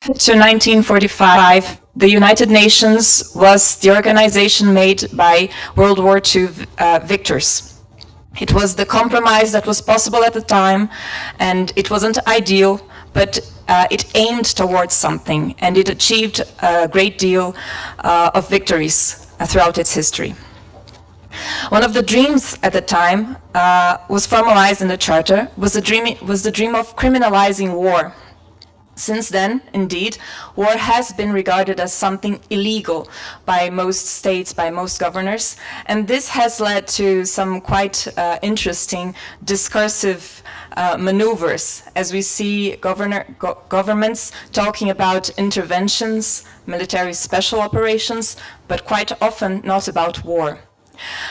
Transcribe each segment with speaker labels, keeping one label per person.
Speaker 1: to 1945, the United Nations was the organization made by World War II victors. It was the compromise that was possible at the time, and it wasn't ideal, but it aimed towards something, and it achieved a great deal of victories throughout its history. One of the dreams at the time was formalized in the Charter, was the dream of criminalizing war. Since then, indeed, war has been regarded as something illegal by most states, by most governors, and this has led to some quite interesting discursive maneuvers, as we see governments talking about interventions, military special operations, but quite often not about war.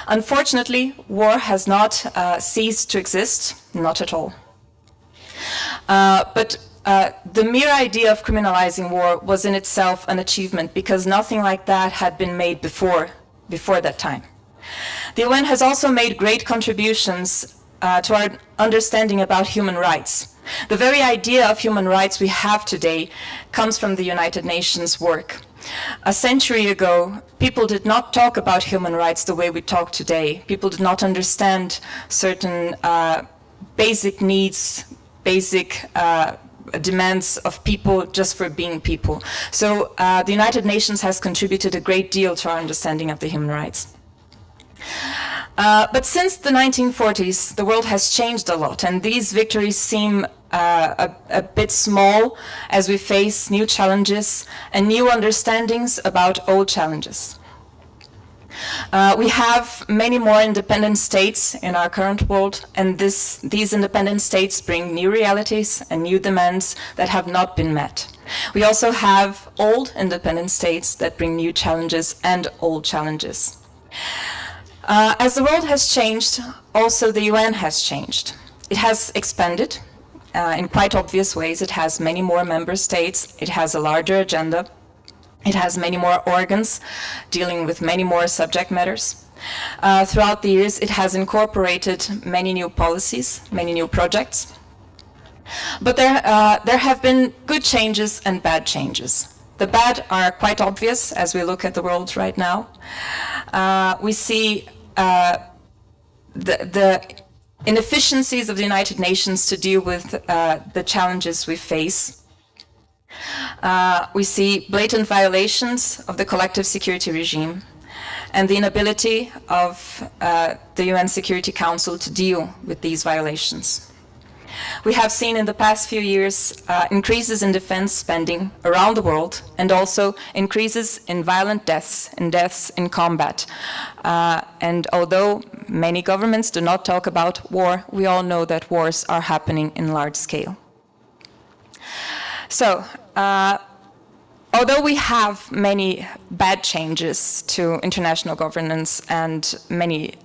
Speaker 1: Unfortunately, war has not ceased to exist, not at all. But the mere idea of criminalizing war was in itself an achievement, because nothing like that had been made before that time. The UN has also made great contributions to our understanding about human rights. The very idea of human rights we have today comes from the United Nations work. A century ago, people did not talk about human rights the way we talk today. People did not understand certain basic needs, basic demands of people just for being people. So the United Nations has contributed a great deal to our understanding of the human rights. But since the 1940s, the world has changed a lot, and these victories seem a bit small as we face new challenges and new understandings about old challenges. We have many more independent states in our current world, and these independent states bring new realities and new demands that have not been met. We also have old independent states that bring new challenges and old challenges. As the world has changed, also the UN has changed. It has expanded in quite obvious ways. It has many more member states. It has a larger agenda. It has many more organs dealing with many more subject matters. Throughout the years, it has incorporated many new policies, many new projects. But there have been good changes and bad changes. The bad are quite obvious as we look at the world right now. We see the inefficiencies of the United Nations to deal with the challenges we face. We see blatant violations of the collective security regime and the inability of the UN Security Council to deal with these violations. We have seen in the past few years increases in defense spending around the world, and also increases in violent deaths and deaths in combat. And although many governments do not talk about war, we all know that wars are happening in large scale. So, although we have many bad changes to international governance and many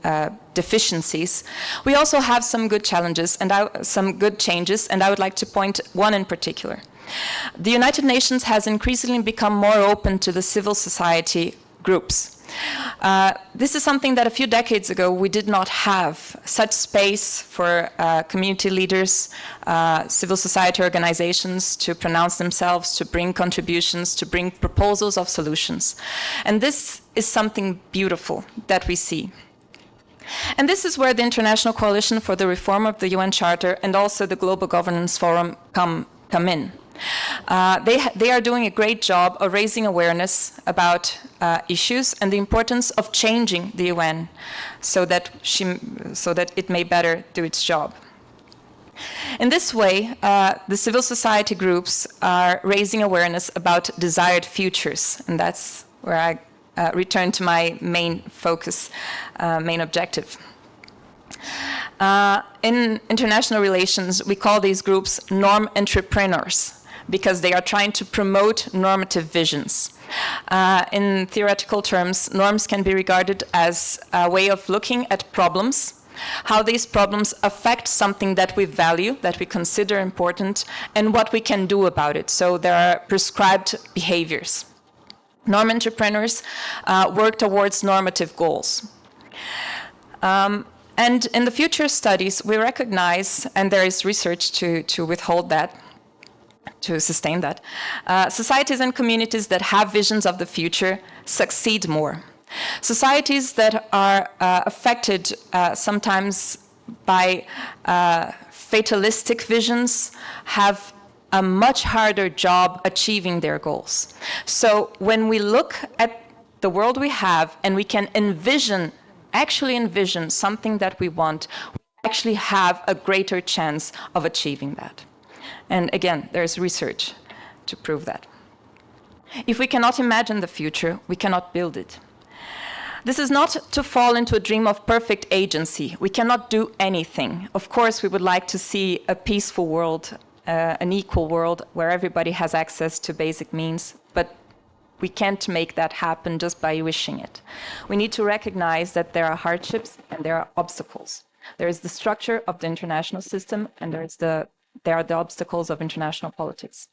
Speaker 1: deficiencies, we also have some good challenges and some good changes, and I would like to point one in particular. The United Nations has increasingly become more open to the civil society groups. This is something that a few decades ago we did not have such space for community leaders, civil society organizations to pronounce themselves, to bring contributions, to bring proposals of solutions. And this is something beautiful that we see. And this is where the International Coalition for the Reform of the UN Charter and also the Global Governance Forum come in. They are doing a great job of raising awareness about issues and the importance of changing the UN so that it may better do its job. In this way, the civil society groups are raising awareness about desired futures, and that's where I return to my main focus, main objective. In international relations, we call these groups norm entrepreneurs, because they are trying to promote normative visions. In theoretical terms, norms can be regarded as a way of looking at problems, how these problems affect something that we value, that we consider important, and what we can do about it. So there are prescribed behaviors. Norm entrepreneurs work towards normative goals. And in the future studies, we recognize, and there is research to withhold that, to sustain that. Societies and communities that have visions of the future succeed more. Societies that are affected sometimes by fatalistic visions have a much harder job achieving their goals. So when we look at the world we have and we can actually envision something that we want, we actually have a greater chance of achieving that. And again, there's research to prove that. If we cannot imagine the future, we cannot build it. This is not to fall into a dream of perfect agency. We cannot do anything. Of course, we would like to see a peaceful world, an equal world where everybody has access to basic means, but we can't make that happen just by wishing it. We need to recognize that there are hardships and there are obstacles. There is the structure of the international system, and there are the obstacles of international politics.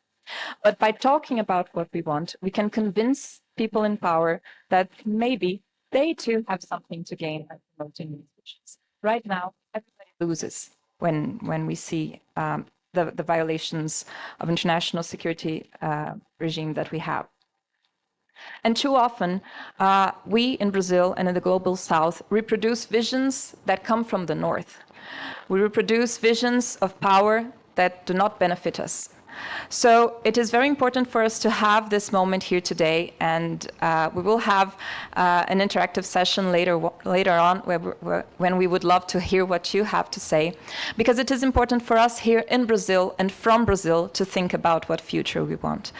Speaker 1: But by talking about what we want, we can convince people in power that maybe they too have something to gain by promoting these visions. Right now, everybody loses when we see the violations of international security regime that we have. And too often, we in Brazil and in the global south reproduce visions that come from the north. We reproduce visions of power that do not benefit us. So it is very important for us to have this moment here today, and we will have an interactive session later on when we would love to hear what you have to say, because it is important for us here in Brazil and from Brazil to think about what future we want.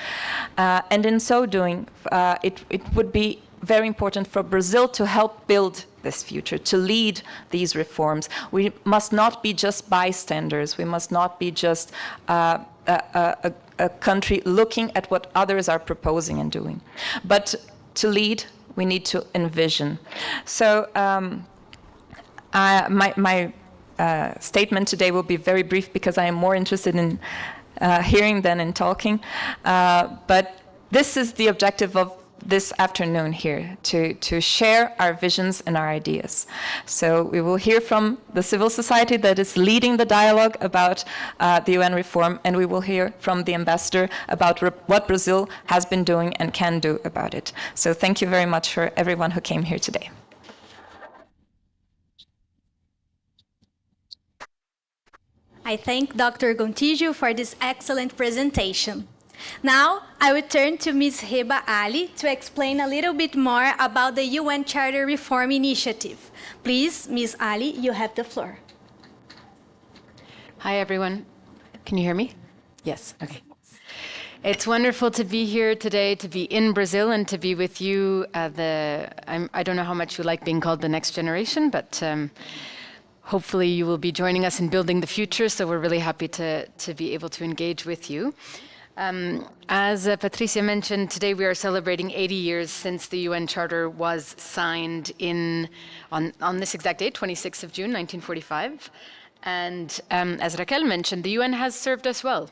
Speaker 1: And in so doing, it would be very important for Brazil to help build this future, to lead these reforms. We must not be just bystanders. We must not be just a country looking at what others are proposing and doing. But to lead, we need to envision. So my statement today will be very brief because I am more interested in hearing than in talking. But this is the objective of this afternoon here, to share our visions and our ideas. So we will hear from the civil society that is leading the dialogue about the UN reform, and we will hear from the ambassador about what Brazil has been doing and can do about it. So thank you very much for everyone who came here today.
Speaker 2: I thank Dr. Gontijo for this excellent presentation. Now, I will turn to Ms. Heba Ali to explain a little bit more about the UN Charter Reform Initiative. Please, Ms. Ali, you have the floor.
Speaker 3: Hi, everyone. Can you hear me? Yes, okay. It's wonderful to be here today, to be in Brazil and to be with you. I don't know how much you like being called the next generation, but hopefully you will be joining us in building the future, so we're really happy to be able to engage with you. As Patricia mentioned, today we are celebrating 80 years since the UN Charter was signed on this exact date, 26th of June, 1945. And as Raquel mentioned, the UN has served us well.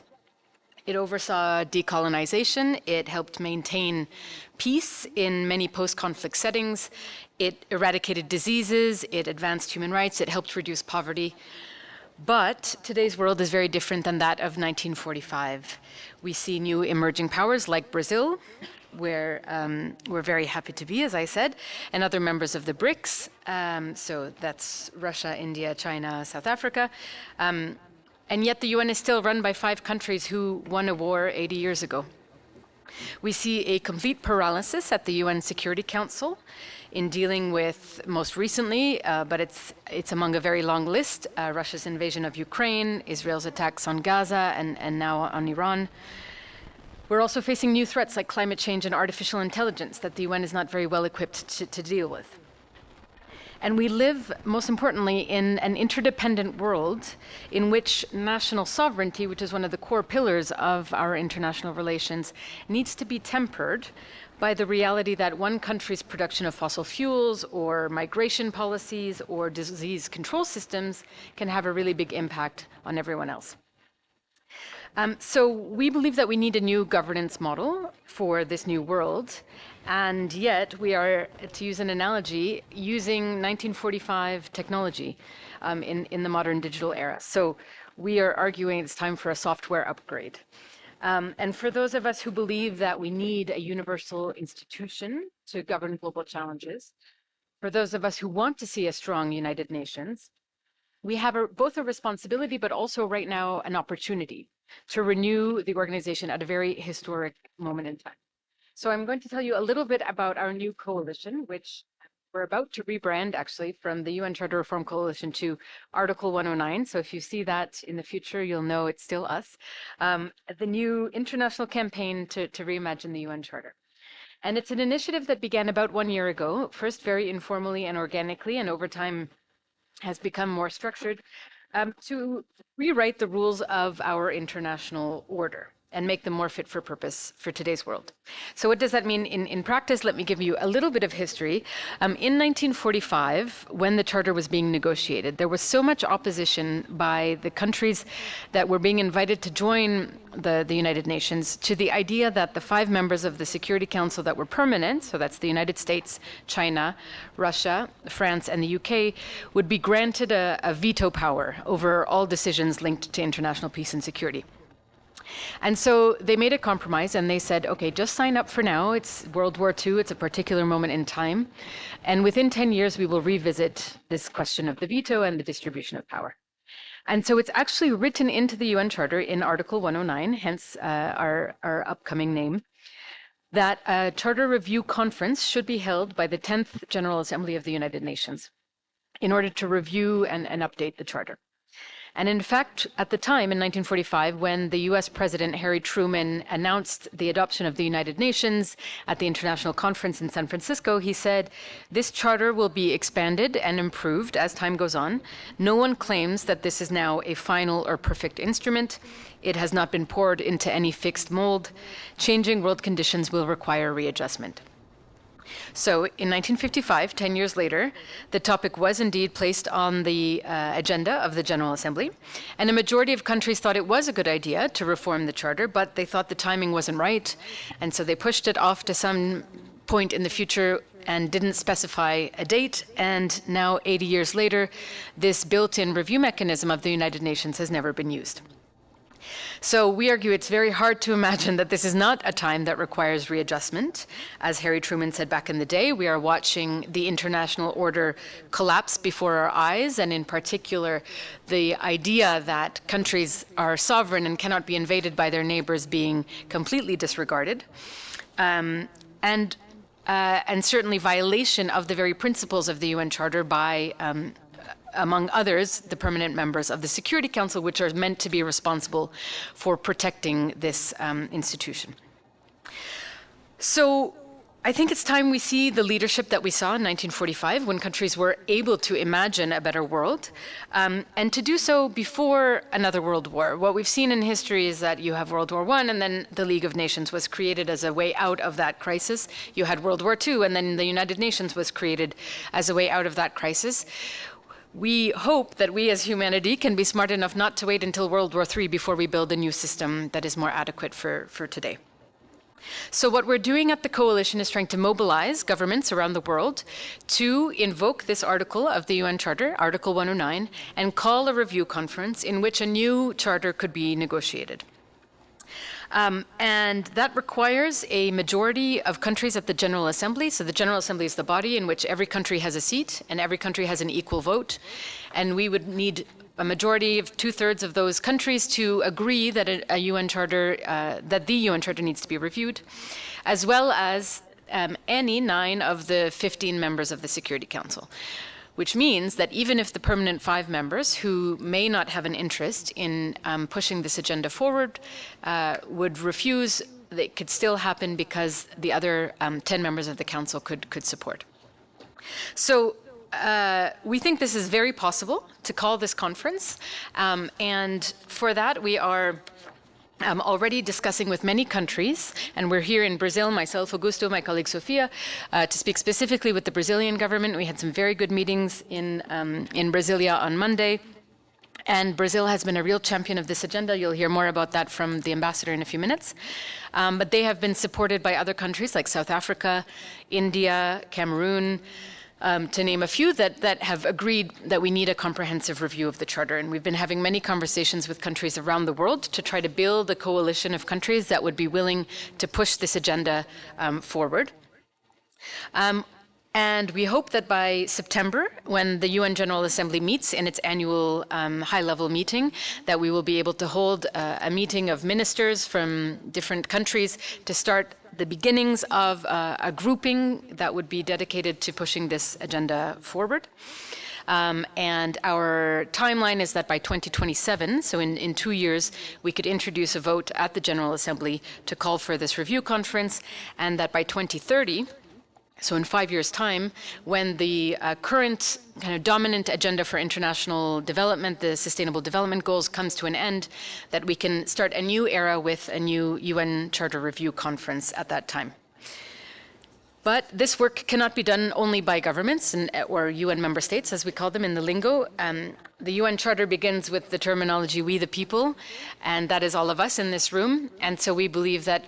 Speaker 3: It oversaw decolonization, it helped maintain peace in many post-conflict settings, it eradicated diseases, it advanced human rights, it helped reduce poverty. But today's world is very different than that of 1945. We see new emerging powers like Brazil, where we're very happy to be, as I said, and other members of the BRICS. So that's Russia, India, China, South Africa. And yet the UN is still run by 5 countries who won a war 80 years ago. We see a complete paralysis at the UN Security Council in dealing with, most recently, but it's among a very long list, Russia's invasion of Ukraine, Israel's attacks on Gaza, and now on Iran. We're also facing new threats like climate change and artificial intelligence that the UN is not very well equipped to deal with. And we live, most importantly, in an interdependent world in which national sovereignty, which is one of the core pillars of our international relations, needs to be tempered by the reality that one country's production of fossil fuels or migration policies or disease control systems can have a really big impact on everyone else. So we believe that we need a new governance model for this new world, and yet we are, to use an analogy, using 1945 technology in the modern digital era. So we are arguing it's time for a software upgrade. And for those of us who believe that we need a universal institution to govern global challenges, for those of us who want to see a strong United Nations, we have both a responsibility, but also right now an opportunity to renew the organization at a very historic moment in time. So I'm going to tell you a little bit about our new coalition, which we're about to rebrand actually from the UN Charter Reform Coalition to Article 109. So if you see that in the future, you'll know it's still us. The new international campaign to reimagine the UN Charter. And it's an initiative that began about 1 year ago, first very informally and organically, and over time has become more structured, to rewrite the rules of our international order and make them more fit for purpose for today's world. So what does that mean in practice? Let me give you a little bit of history. In 1945, when the charter was being negotiated, there was so much opposition by the countries that were being invited to join the United Nations to the idea that the 5 members of the Security Council that were permanent, so that's the United States, China, Russia, France, and the UK, would be granted a veto power over all decisions linked to international peace and security. And so they made a compromise and they said, okay, just sign up for now. It's World War II. It's a particular moment in time. And within 10 years, we will revisit this question of the veto and the distribution of power. And so it's actually written into the UN Charter in Article 109, hence our upcoming name, that a Charter Review Conference should be held by the 10th General Assembly of the United Nations in order to review and update the Charter. And in fact, at the time in 1945, when the US President Harry Truman announced the adoption of the United Nations at the International Conference in San Francisco, he said, this charter will be expanded and improved as time goes on. No one claims that this is now a final or perfect instrument. It has not been poured into any fixed mold. Changing world conditions will require readjustment. So in 1955, 10 years later, the topic was indeed placed on the agenda of the General Assembly, and a majority of countries thought it was a good idea to reform the Charter, but they thought the timing wasn't right, and so they pushed it off to some point in the future and didn't specify a date, and now 80 years later, this built-in review mechanism of the United Nations has never been used. So we argue it's very hard to imagine that this is not a time that requires readjustment. As Harry Truman said back in the day, we are watching the international order collapse before our eyes, and in particular, the idea that countries are sovereign and cannot be invaded by their neighbors being completely disregarded. And certainly violation of the very principles of the UN Charter by among others, the permanent members of the Security Council, which are meant to be responsible for protecting this institution. So I think it's time we see the leadership that we saw in 1945 when countries were able to imagine a better world, and to do so before another world war. What we've seen in history is that you have World War I, and then the League of Nations was created as a way out of that crisis. You had World War II, and then the United Nations was created as a way out of that crisis. We hope that we as humanity can be smart enough not to wait until World War III before we build a new system that is more adequate for today. So what we're doing at the coalition is trying to mobilize governments around the world to invoke this article of the UN Charter, Article 109, and call a review conference in which a new charter could be negotiated. And that requires a majority of countries at the General Assembly. So the General Assembly is the body in which every country has a seat and every country has an equal vote. And we would need a majority of 2/3 of those countries to agree that a UN Charter, that the UN Charter needs to be reviewed, as well as any 9 of the 15 members of the Security Council. Which means that even if the permanent 5 members, who may not have an interest in pushing this agenda forward, would refuse, it could still happen because the other 10 members of the Council could support. So we think this is very possible to call this conference, and for that we are already discussing with many countries, and we're here in Brazil, myself, Augusto, my colleague Sofia, to speak specifically with the Brazilian government. We had some very good meetings in Brasilia on Monday, and Brazil has been a real champion of this agenda. You'll hear more about that from the ambassador in a few minutes. But they have been supported by other countries like South Africa, India, Cameroon, to name a few, that have agreed that we need a comprehensive review of the Charter. And we've been having many conversations with countries around the world to try to build a coalition of countries that would be willing to push this agenda forward. And we hope that by September, when the UN General Assembly meets in its annual high-level meeting, that we will be able to hold a meeting of ministers from different countries to start the beginnings of a grouping that would be dedicated to pushing this agenda forward. And our timeline is that by 2027, so in 2 years, we could introduce a vote at the General Assembly to call for this review conference, and that by 2030, so in 5 years' time, when the current kind of dominant agenda for international development, the Sustainable Development Goals, comes to an end, that we can start a new era with a new UN Charter Review Conference at that time. But this work cannot be done only by governments or UN member states, as we call them in the lingo. The UN Charter begins with the terminology, we the people, and that is all of us in this room. And so we believe that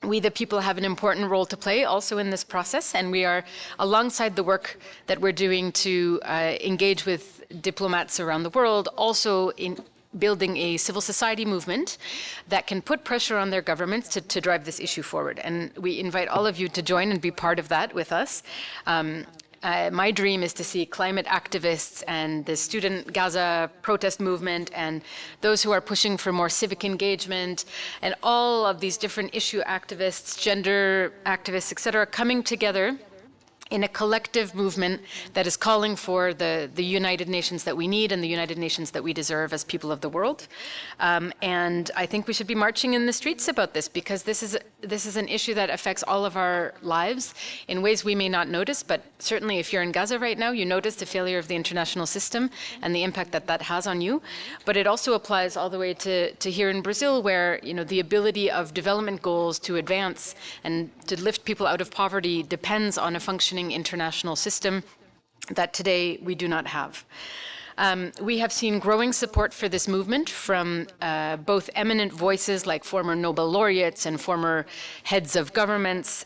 Speaker 3: we, the people, have an important role to play also in this process, and we are, alongside the work that we're doing to engage with diplomats around the world, also in building a civil society movement that can put pressure on their governments to drive this issue forward. And we invite all of you to join and be part of that with us. My dream is to see climate activists and the student Gaza protest movement and those who are pushing for more civic engagement and all of these different issue activists, gender activists, etc., coming together in a collective movement that is calling for the United Nations that we need and the United Nations that we deserve as people of the world. And I think we should be marching in the streets about this, because this is an issue that affects all of our lives in ways we may not notice, but certainly if you're in Gaza right now, you notice the failure of the international system and the impact that that has on you. But it also applies all the way to here in Brazil, where the ability of development goals to advance and to lift people out of poverty depends on a functioning international system that today we do not have. We have seen growing support for this movement from both eminent voices like former Nobel laureates and former heads of governments,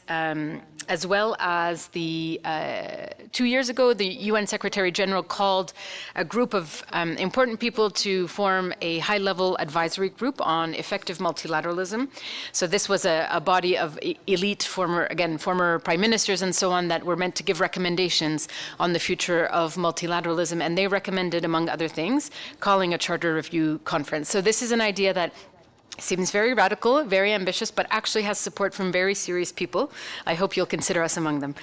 Speaker 3: as well as 2 years ago, the UN Secretary General called a group of important people to form a high-level advisory group on effective multilateralism. So this was a body of elite former prime ministers and so on that were meant to give recommendations on the future of multilateralism, and they recommended, among other things, calling a Charter Review Conference. So this is an idea that seems very radical, very ambitious, but actually has support from very serious people. I hope you'll consider us among them.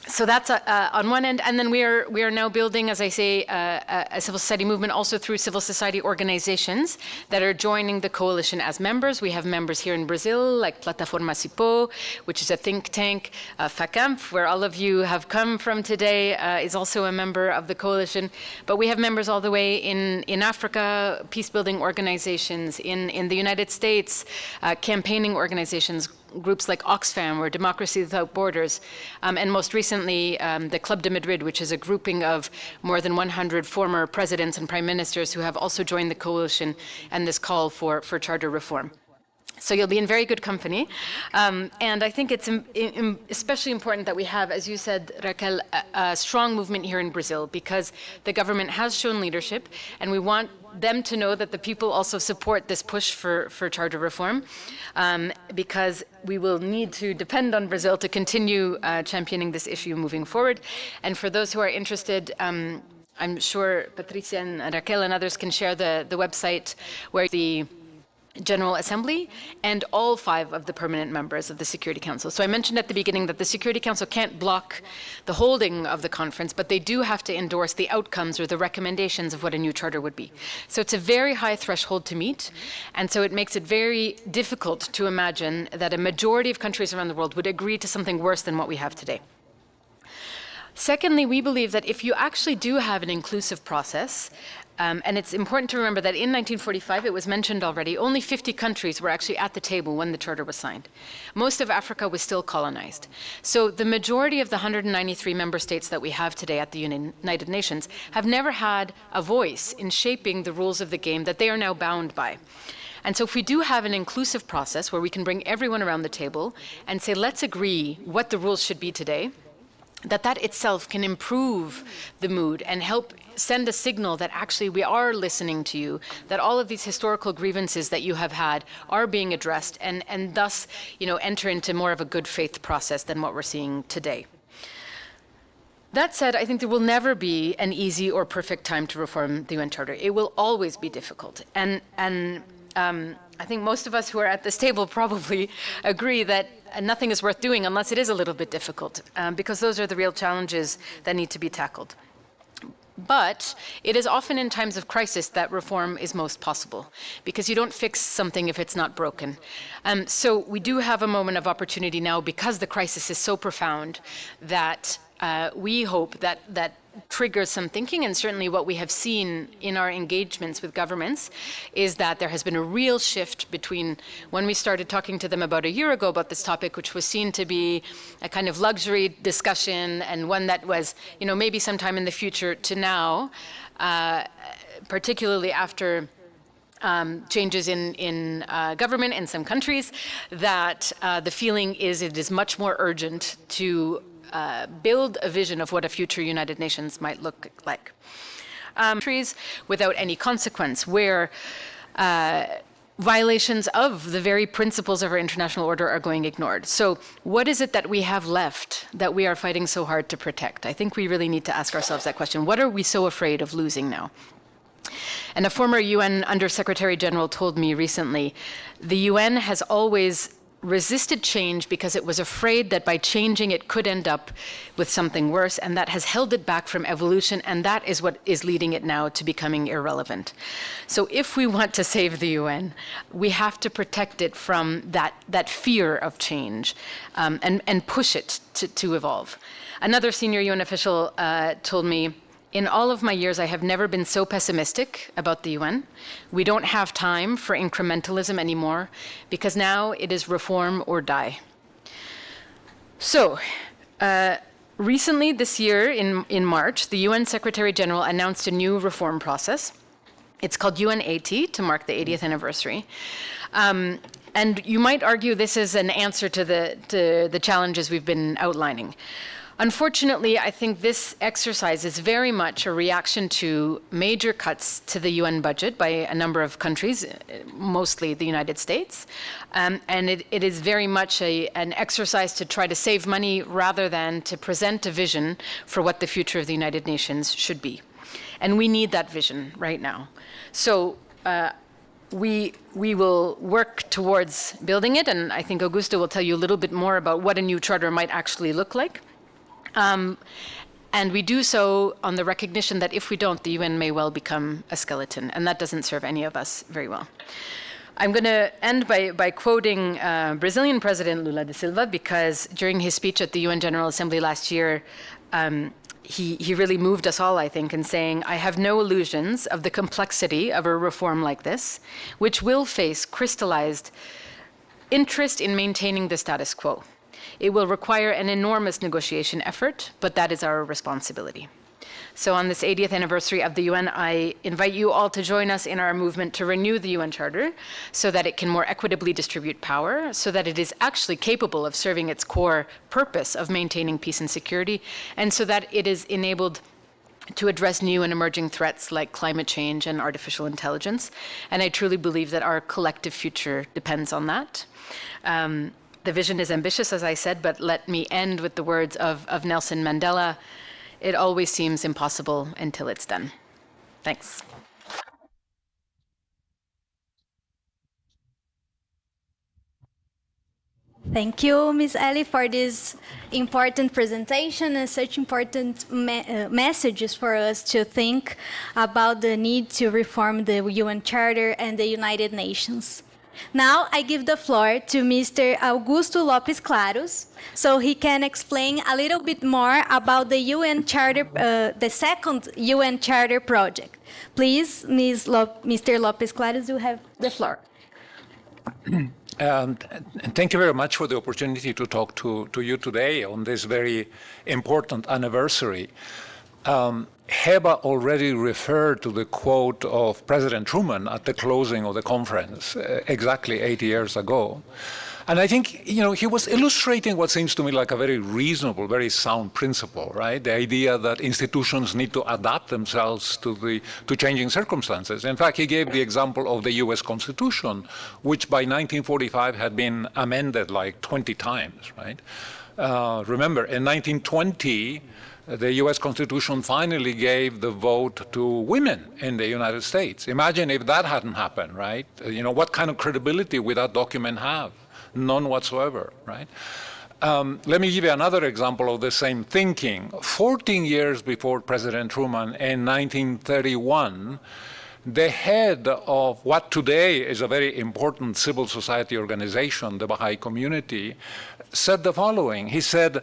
Speaker 3: So that's on one end, and then we are now building, as I say, a civil society movement also through civil society organizations that are joining the coalition as members. We have members here in Brazil, like Plataforma Cipó, which is a think tank. FACAMP, where all of you have come from today, is also a member of the coalition. But we have members all the way in Africa, peace-building organizations, in the United States, campaigning organizations, groups like Oxfam or Democracy Without Borders, and most recently the Club de Madrid, which is a grouping of more than 100 former presidents and prime ministers who have also joined the coalition and this call for charter reform. So you'll be in very good company. And I think it's especially important that we have, as you said, Raquel, a strong movement here in Brazil, because the government has shown leadership, and we want them to know that the people also support this push for charter reform, because we will need to depend on Brazil to continue championing this issue moving forward. And for those who are interested, I'm sure Patricia and Raquel and others can share the website where the General Assembly and all 5 of the permanent members of the Security Council. So I mentioned at the beginning that the Security Council can't block the holding of the conference, but they do have to endorse the outcomes or the recommendations of what a new charter would be. So it's a very high threshold to meet, and so it makes it very difficult to imagine that a majority of countries around the world would agree to something worse than what we have today. Secondly, we believe that if you actually do have an inclusive process, and it's important to remember that in 1945, it was mentioned already, only 50 countries were actually at the table when the charter was signed. Most of Africa was still colonized. So the majority of the 193 member states that we have today at the United Nations have never had a voice in shaping the rules of the game that they are now bound by. And so if we do have an inclusive process where we can bring everyone around the table and say, let's agree what the rules should be today, that itself can improve the mood and help send a signal that actually we are listening to you, that all of these historical grievances that you have had are being addressed, and thus, enter into more of a good faith process than what we're seeing today. That said, I think there will never be an easy or perfect time to reform the UN Charter. It will always be difficult. And I think most of us who are at this table probably agree that nothing is worth doing unless it is a little bit difficult, because those are the real challenges that need to be tackled. But it is often in times of crisis that reform is most possible, because you don't fix something if it's not broken. So we do have a moment of opportunity now, because the crisis is so profound, that we hope that triggers some thinking. And certainly what we have seen in our engagements with governments is that there has been a real shift between when we started talking to them about a year ago about this topic, which was seen to be a kind of luxury discussion and one that was, maybe sometime in the future, to now, particularly after changes in government in some countries, that the feeling is it is much more urgent to build a vision of what a future United Nations might look like. Countries without any consequence, where violations of the very principles of our international order are going ignored. So what is it that we have left that we are fighting so hard to protect? I think we really need to ask ourselves that question. What are we so afraid of losing now? And a former UN Under-Secretary General told me recently, the UN has always resisted change because it was afraid that by changing it could end up with something worse, and that has held it back from evolution, and that is what is leading it now to becoming irrelevant. So if we want to save the UN, we have to protect it from that fear of change, and push it to evolve. Another senior UN official told me, in all of my years, I have never been so pessimistic about the UN. We don't have time for incrementalism anymore, because now it is reform or die. So, recently this year, in March, the UN Secretary General announced a new reform process. It's called UN80 to mark the 80th anniversary. And you might argue this is an answer to the challenges we've been outlining. Unfortunately, I think this exercise is very much a reaction to major cuts to the UN budget by a number of countries, mostly the United States. And it is very much an exercise to try to save money rather than to present a vision for what the future of the United Nations should be. And we need that vision right now. So we will work towards building it, and I think Augusto will tell you a little bit more about what a new charter might actually look like. And we do so on the recognition that if we don't, the UN may well become a skeleton, and that doesn't serve any of us very well. I'm going to end by quoting Brazilian President Lula da Silva, because during his speech at the UN General Assembly last year, he really moved us all, I think, in saying, "I have no illusions of the complexity of a reform like this, which will face crystallized interest in maintaining the status quo. It will require an enormous negotiation effort, but that is our responsibility." So on this 80th anniversary of the UN, I invite you all to join us in our movement to renew the UN Charter so that it can more equitably distribute power, so that it is actually capable of serving its core purpose of maintaining peace and security, and so that it is enabled to address new and emerging threats like climate change and artificial intelligence. And I truly believe that our collective future depends on that. The vision is ambitious, as I said, but let me end with the words of Nelson Mandela: "It always seems impossible until it's done." Thanks.
Speaker 2: Thank you, Ms. Ellie, for this important presentation and such important messages for us to think about the need to reform the UN Charter and the United Nations. Now, I give the floor to Mr. Augusto Lopes Claros, so he can explain a little bit more about the UN Charter, the second UN Charter project. Please, Mr. Lopes Claros, you have the floor.
Speaker 4: Thank you very much for the opportunity to talk to you today on this very important anniversary. Heba already referred to the quote of President Truman at the closing of the conference exactly 80 years ago. And I think, he was illustrating what seems to me like a very reasonable, very sound principle, right? The idea that institutions need to adapt themselves to changing circumstances. In fact, he gave the example of the US Constitution, which by 1945 had been amended like 20 times, right? Remember, in 1920, the US Constitution finally gave the vote to women in the United States. Imagine if that hadn't happened, right? What kind of credibility would that document have? None whatsoever, right? Let me give you another example of the same thinking. 14 years before President Truman, in 1931, the head of what today is a very important civil society organization, the Baha'i Community, said the following. He said,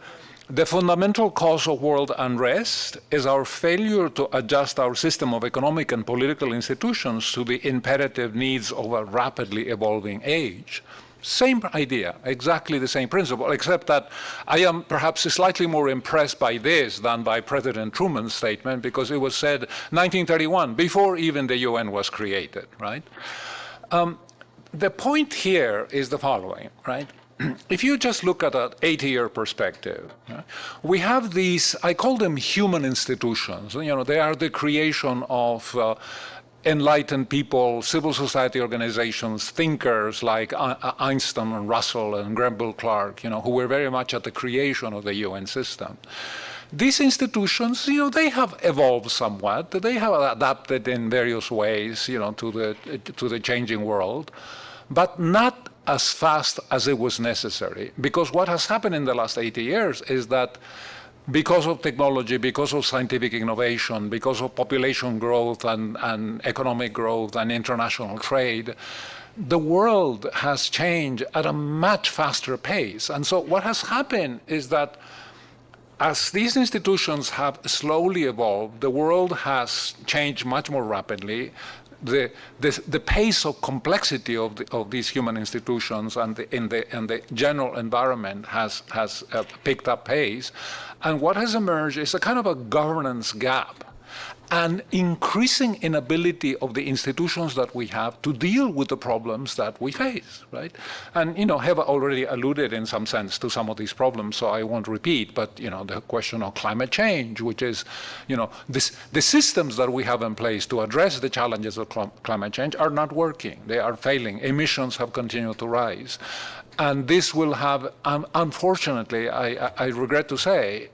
Speaker 4: "The fundamental cause of world unrest is our failure to adjust our system of economic and political institutions to the imperative needs of a rapidly evolving age." Same idea, exactly the same principle, except that I am perhaps slightly more impressed by this than by President Truman's statement, because it was said 1931, before even the UN was created, right? The point here is the following, right? If you just look at an 80-year perspective, we have these, I call them human institutions. They are the creation of enlightened people, civil society organizations, thinkers like Einstein and Russell and Grenville Clark, who were very much at the creation of the UN system. These institutions, they have evolved somewhat. They have adapted in various ways, to the changing world, but not as fast as it was necessary. Because what has happened in the last 80 years is that because of technology, because of scientific innovation, because of population growth and economic growth and international trade, the world has changed at a much faster pace. And so what has happened is that as these institutions have slowly evolved, the world has changed much more rapidly. The pace of complexity of these human institutions and the general environment has picked up pace, and what has emerged is a kind of a governance gap, an increasing inability of the institutions that we have to deal with the problems that we face, right? And, Heba already alluded in some sense to some of these problems, so I won't repeat, but, the question of climate change, which is, the systems that we have in place to address the challenges of climate change are not working. They are failing. Emissions have continued to rise. And this will have, unfortunately, I regret to say,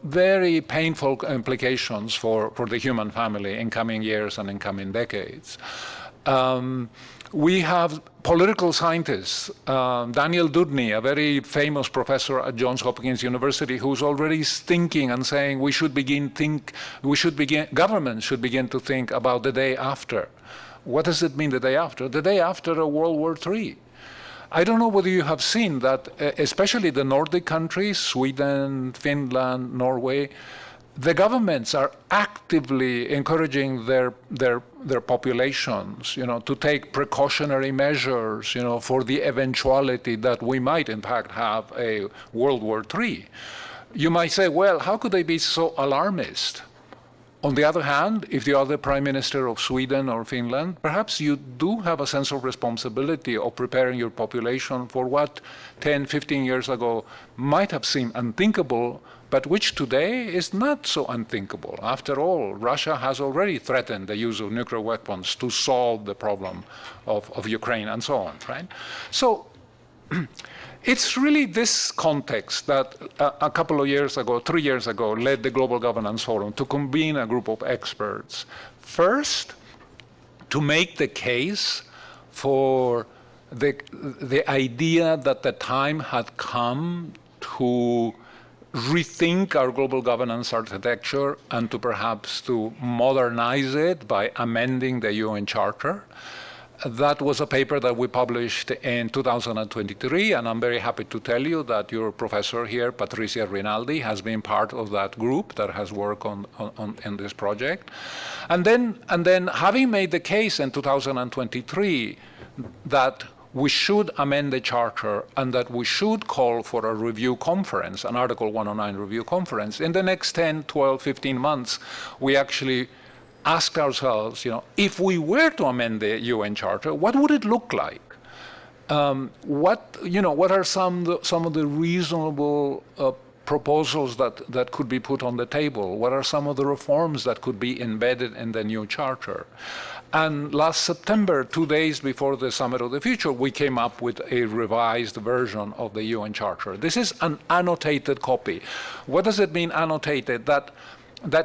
Speaker 4: very painful implications for the human family in coming years and in coming decades. We have political scientists, Daniel Dudney, a very famous professor at Johns Hopkins University, who's already thinking and saying governments should begin to think about the day after. What does it mean, the day after? The day after a World War III. I don't know whether you have seen that, especially the Nordic countries, Sweden, Finland, Norway, the governments are actively encouraging their populations, to take precautionary measures, for the eventuality that we might in fact have a World War III. You might say, well, how could they be so alarmist? On the other hand, if you are the Prime Minister of Sweden or Finland, perhaps you do have a sense of responsibility of preparing your population for what 10, 15 years ago might have seemed unthinkable, but which today is not so unthinkable. After all, Russia has already threatened the use of nuclear weapons to solve the problem of Ukraine and so on, right? So it's really this context that a couple of years ago, 3 years ago, led the Global Governance Forum to convene a group of experts. First, to make the case for the idea that the time had come to rethink our global governance architecture and to perhaps to modernize it by amending the UN Charter. That was a paper that we published in 2023, and I'm very happy to tell you that your professor here, Patricia Rinaldi, has been part of that group that has worked on this project. And then having made the case in 2023 that we should amend the Charter and that we should call for a review conference, an Article 109 review conference. In the next 10, 12, 15 months, we actually asked ourselves, if we were to amend the UN Charter, what would it look like? What are some of the reasonable proposals that could be put on the table? What are some of the reforms that could be embedded in the new Charter? And last September, 2 days before the Summit of the Future, we came up with a revised version of the UN Charter. This is an annotated copy. What does it mean, annotated? That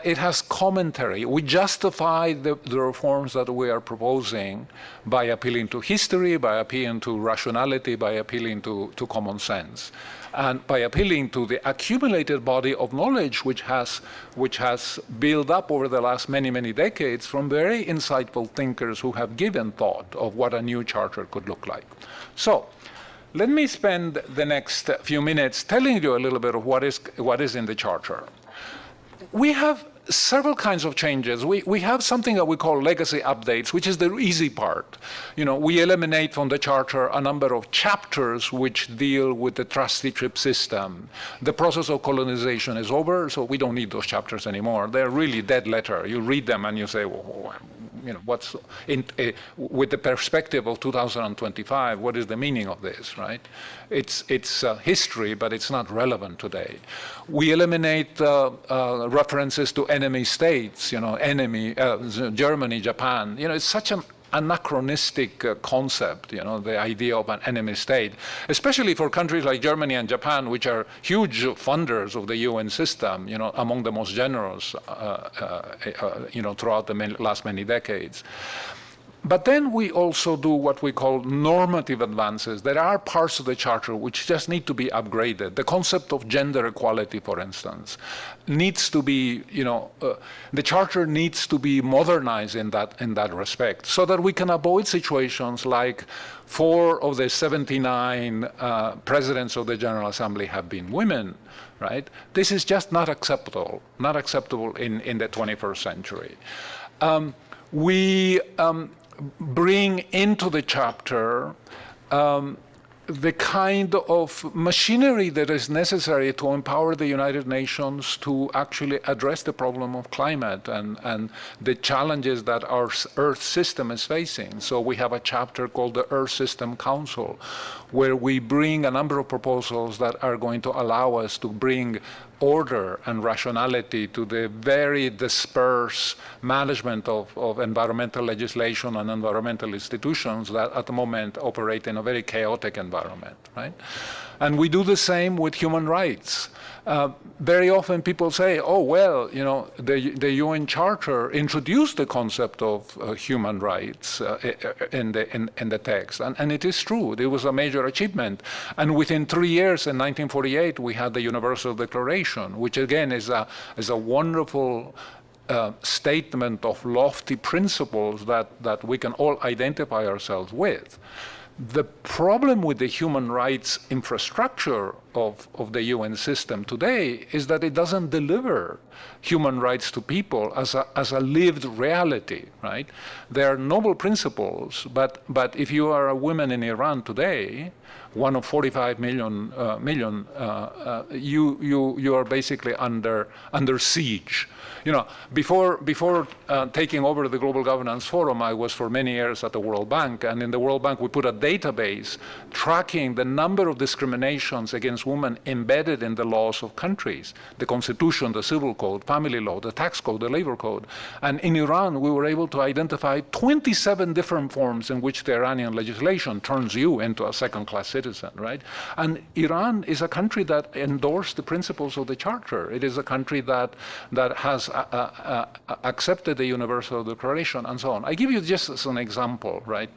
Speaker 4: it has commentary. We justify the reforms that we are proposing by appealing to history, by appealing to rationality, by appealing to common sense, and by appealing to the accumulated body of knowledge which has built up over the last many, many decades from very insightful thinkers who have given thought of what a new charter could look like. So let me spend the next few minutes telling you a little bit of what is in the charter. We have several kinds of changes. We have something that we call legacy updates, which is the easy part. We eliminate from the Charter a number of chapters which deal with the trusteeship system. The process of colonization is over, so we don't need those chapters anymore. They're really dead letter. You read them and you say, well, what's with the perspective of 2025, what is the meaning of this, right? It's history, but it's not relevant today. We eliminate references to enemy states, Germany, Japan. It's such an anachronistic concept, the idea of an enemy state, especially for countries like Germany and Japan, which are huge funders of the UN system, among the most generous, throughout the last many decades. But then we also do what we call normative advances. There are parts of the Charter which just need to be upgraded. The concept of gender equality, for instance, needs to be, the Charter needs to be modernized in that respect, so that we can avoid situations like 4 of the 79 presidents of the General Assembly have been women, right? This is just not acceptable in the 21st century. We bring into the chapter the kind of machinery that is necessary to empower the United Nations to actually address the problem of climate and the challenges that our Earth system is facing. So we have a chapter called the Earth System Council, where we bring a number of proposals that are going to allow us to bring order and rationality to the very dispersed management of environmental legislation and environmental institutions that at the moment operate in a very chaotic environment, right? And we do the same with human rights. Very often people say, oh, well, the UN Charter introduced the concept of human rights in the text. And it is true. It was a major achievement. And within 3 years, in 1948, we had the Universal Declaration, which again is a wonderful statement of lofty principles that we can all identify ourselves with. The problem with the human rights infrastructure of the UN system today is that it doesn't deliver human rights to people as a lived reality, right? There are noble principles, but if you are a woman in Iran today, one of 45 million, you are basically under siege. Before taking over the Global Governance Forum, I was for many years at the World Bank, and in the World Bank we put a database tracking the number of discriminations against women embedded in the laws of countries, the Constitution, the Civil Code, Family Law, the Tax Code, the Labor Code. And in Iran, we were able to identify 27 different forms in which the Iranian legislation turns you into a second-class citizen, right? And Iran is a country that endorsed the principles of the Charter. It is a country that has accepted the Universal Declaration and so on. I give you just as an example, right,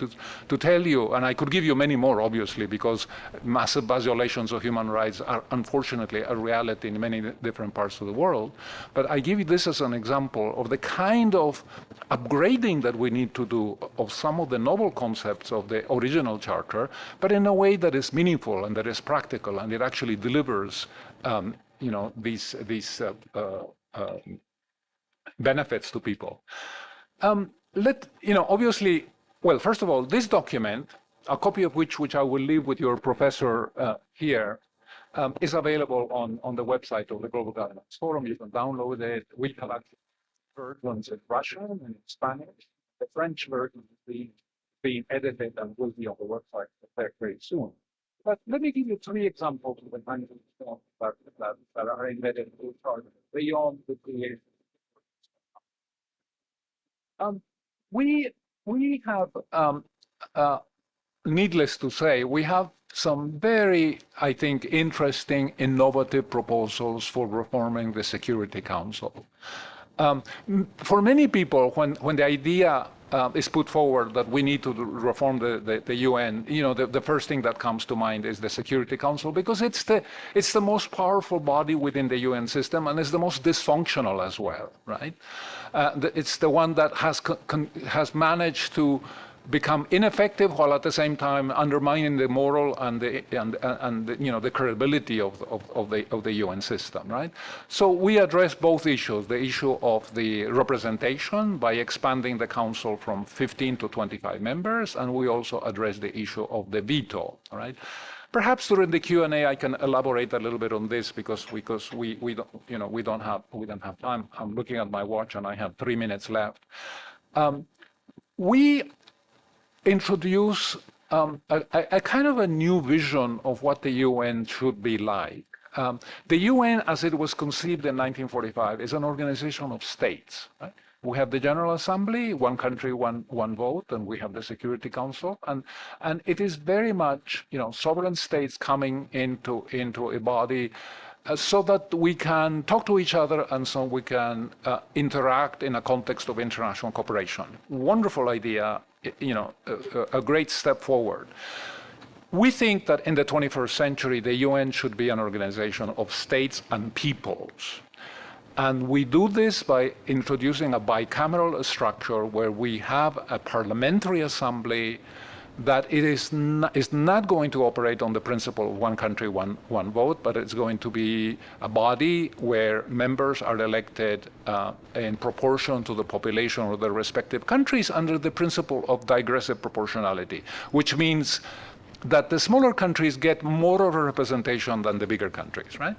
Speaker 4: to tell you, and I could give you many more, obviously, because massive violations of human rights are unfortunately a reality in many different parts of the world. But I give you this as an example of the kind of upgrading that we need to do of some of the novel concepts of the original Charter, but in a way that is meaningful and that is practical and it actually delivers, these benefits to people. Obviously, well, first of all, this document a copy of which I will leave with your professor here, is available on the website of the Global Governance Forum. You can download it. We have actually versions in Russian and in Spanish. The French version is being edited and will be on the website very soon. But let me give you 3 examples of the kinds of reforms that are embedded in the charter beyond the creation. We have, needless to say, we have some very, I think, interesting, innovative proposals for reforming the Security Council. For many people, when the idea is put forward that we need to reform the UN, the first thing that comes to mind is the Security Council, because it's the most powerful body within the UN system, and it's the most dysfunctional as well, right? It's the one that has managed to become ineffective while at the same time undermining the moral and the credibility of the UN system, right? So we address both issues: the issue of the representation by expanding the council from 15 to 25 members, and we also address the issue of the veto, right? Perhaps during the Q&A I can elaborate a little bit on this because we don't have time. I'm looking at my watch and I have 3 minutes left. We introduce a kind of a new vision of what the UN should be like. The UN, as it was conceived in 1945, is an organization of states. Right? We have the General Assembly, one country, one vote, and we have the Security Council, and it is very much, sovereign states coming into a body so that we can talk to each other and so we can interact in a context of international cooperation. Wonderful idea, a great step forward. We think that in the 21st century, the UN should be an organization of states and peoples. And we do this by introducing a bicameral structure where we have a parliamentary assembly that it is not going to operate on the principle of one country, one vote, but it's going to be a body where members are elected in proportion to the population of their respective countries under the principle of digressive proportionality, which means that the smaller countries get more of a representation than the bigger countries, right?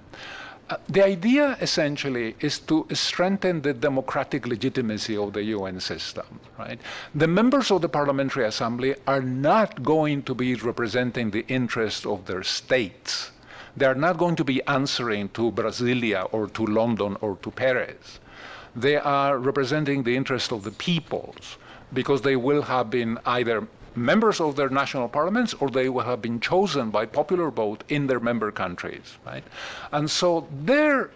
Speaker 4: The idea essentially is to strengthen the democratic legitimacy of the UN system, right? The members of the Parliamentary Assembly are not going to be representing the interests of their states. They are not going to be answering to Brasilia or to London or to Paris. They are representing the interests of the peoples because they will have been either members of their national parliaments or they will have been chosen by popular vote in their member countries, right? And so their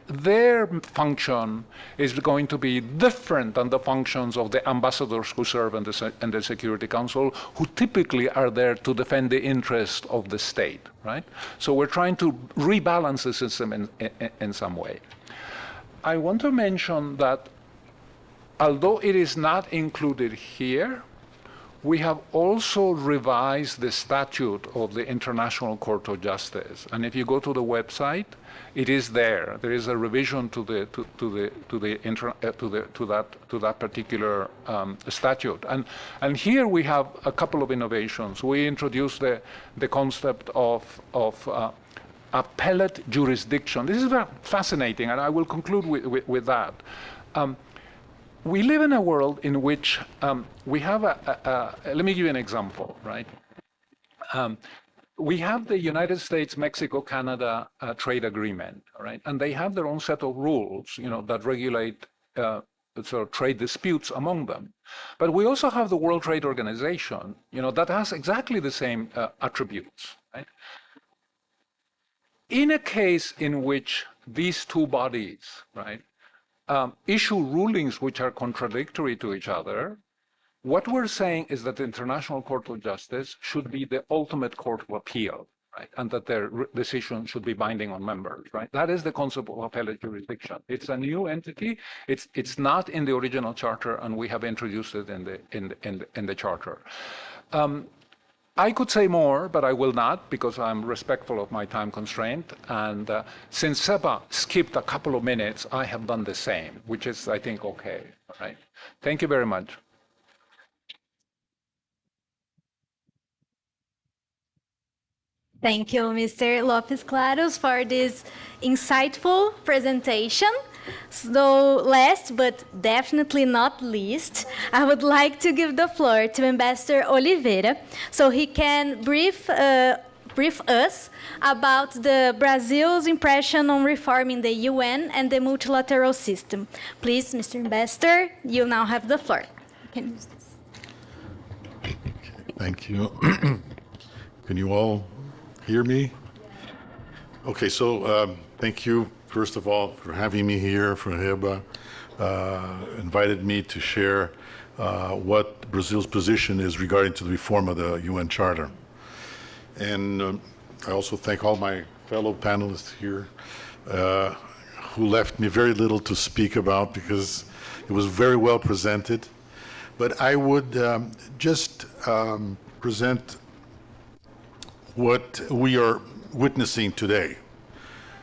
Speaker 4: function is going to be different than the functions of the ambassadors who serve in the Security Council, who typically are there to defend the interest of the state, right? So we're trying to rebalance the system in some way. I want to mention that although it is not included here, we have also revised the statute of the International Court of Justice, and if you go to the website, it is there. There is a revision to that particular statute, and here we have a couple of innovations. We introduced the concept of appellate jurisdiction. This is very fascinating, and I will conclude with that. We live in a world in which we have let me give you an example, right? We have the United States, Mexico, Canada trade agreement, right? And they have their own set of rules, that regulate sort of trade disputes among them. But we also have the World Trade Organization, that has exactly the same attributes, right? In a case in which these two bodies, right, issue rulings which are contradictory to each other, what we're saying is that the International Court of Justice should be the ultimate court of appeal, right? And that their decision should be binding on members, right? That is the concept of appellate jurisdiction. It's a new entity. It's not in the original charter, and we have introduced it in the charter. I could say more, but I will not because I'm respectful of my time constraint. And since Seba skipped a couple of minutes, I have done the same, which is, I think, okay. All right. Thank you very much.
Speaker 2: Thank you, Mr. Lopes Claros, for this insightful presentation. So last but definitely not least, I would like to give the floor to Ambassador Oliveira so he can brief us about the Brazil's impression on reforming the UN and the multilateral system. Please, Mr. Ambassador, you now have the floor. You can use this.
Speaker 5: Thank you. Can you all hear me? Okay, so thank you, first of all, for having me here, for Reba, invited me to share what Brazil's position is regarding to the reform of the UN Charter. And I also thank all my fellow panelists here who left me very little to speak about because it was very well presented. But I would just present what we are witnessing today.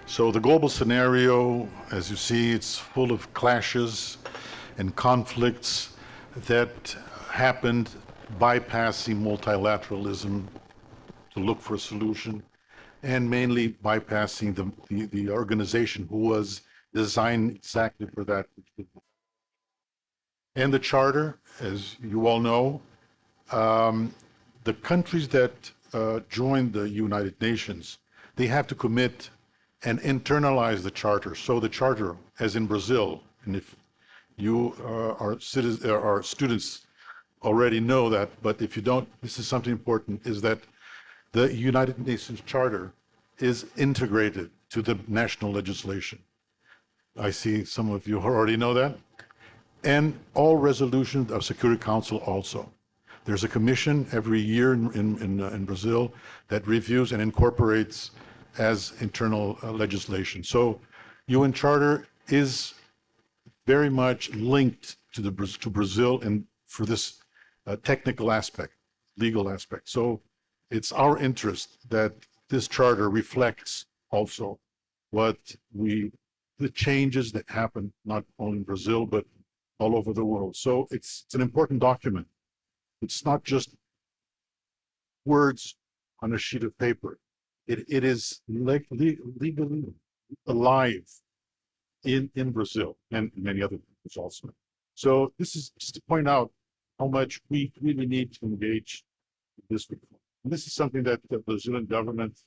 Speaker 5: So the global scenario, as you see, it's full of clashes and conflicts that happened bypassing multilateralism to look for a solution, and mainly bypassing the organization who was designed exactly for that. And the Charter, as you all know, the countries that joined the United Nations, they have to commit and internalize the Charter. So the Charter, as in Brazil, and if you are students already know that, but if you don't, this is something important, is that the United Nations Charter is integrated to the national legislation. I see some of you already know that. And all resolutions of Security Council also. There's a commission every year in Brazil that reviews and incorporates as internal legislation. So UN Charter is very much linked to Brazil and for this technical aspect, legal aspect. So it's our interest that this charter reflects also the changes that happen not only in Brazil but all over the world. So it's an important document. It's not just words on a sheet of paper. It is legally alive in Brazil and many other countries also. So this is just to point out how much we really need to engage in this reform. And this is something that the Brazilian government,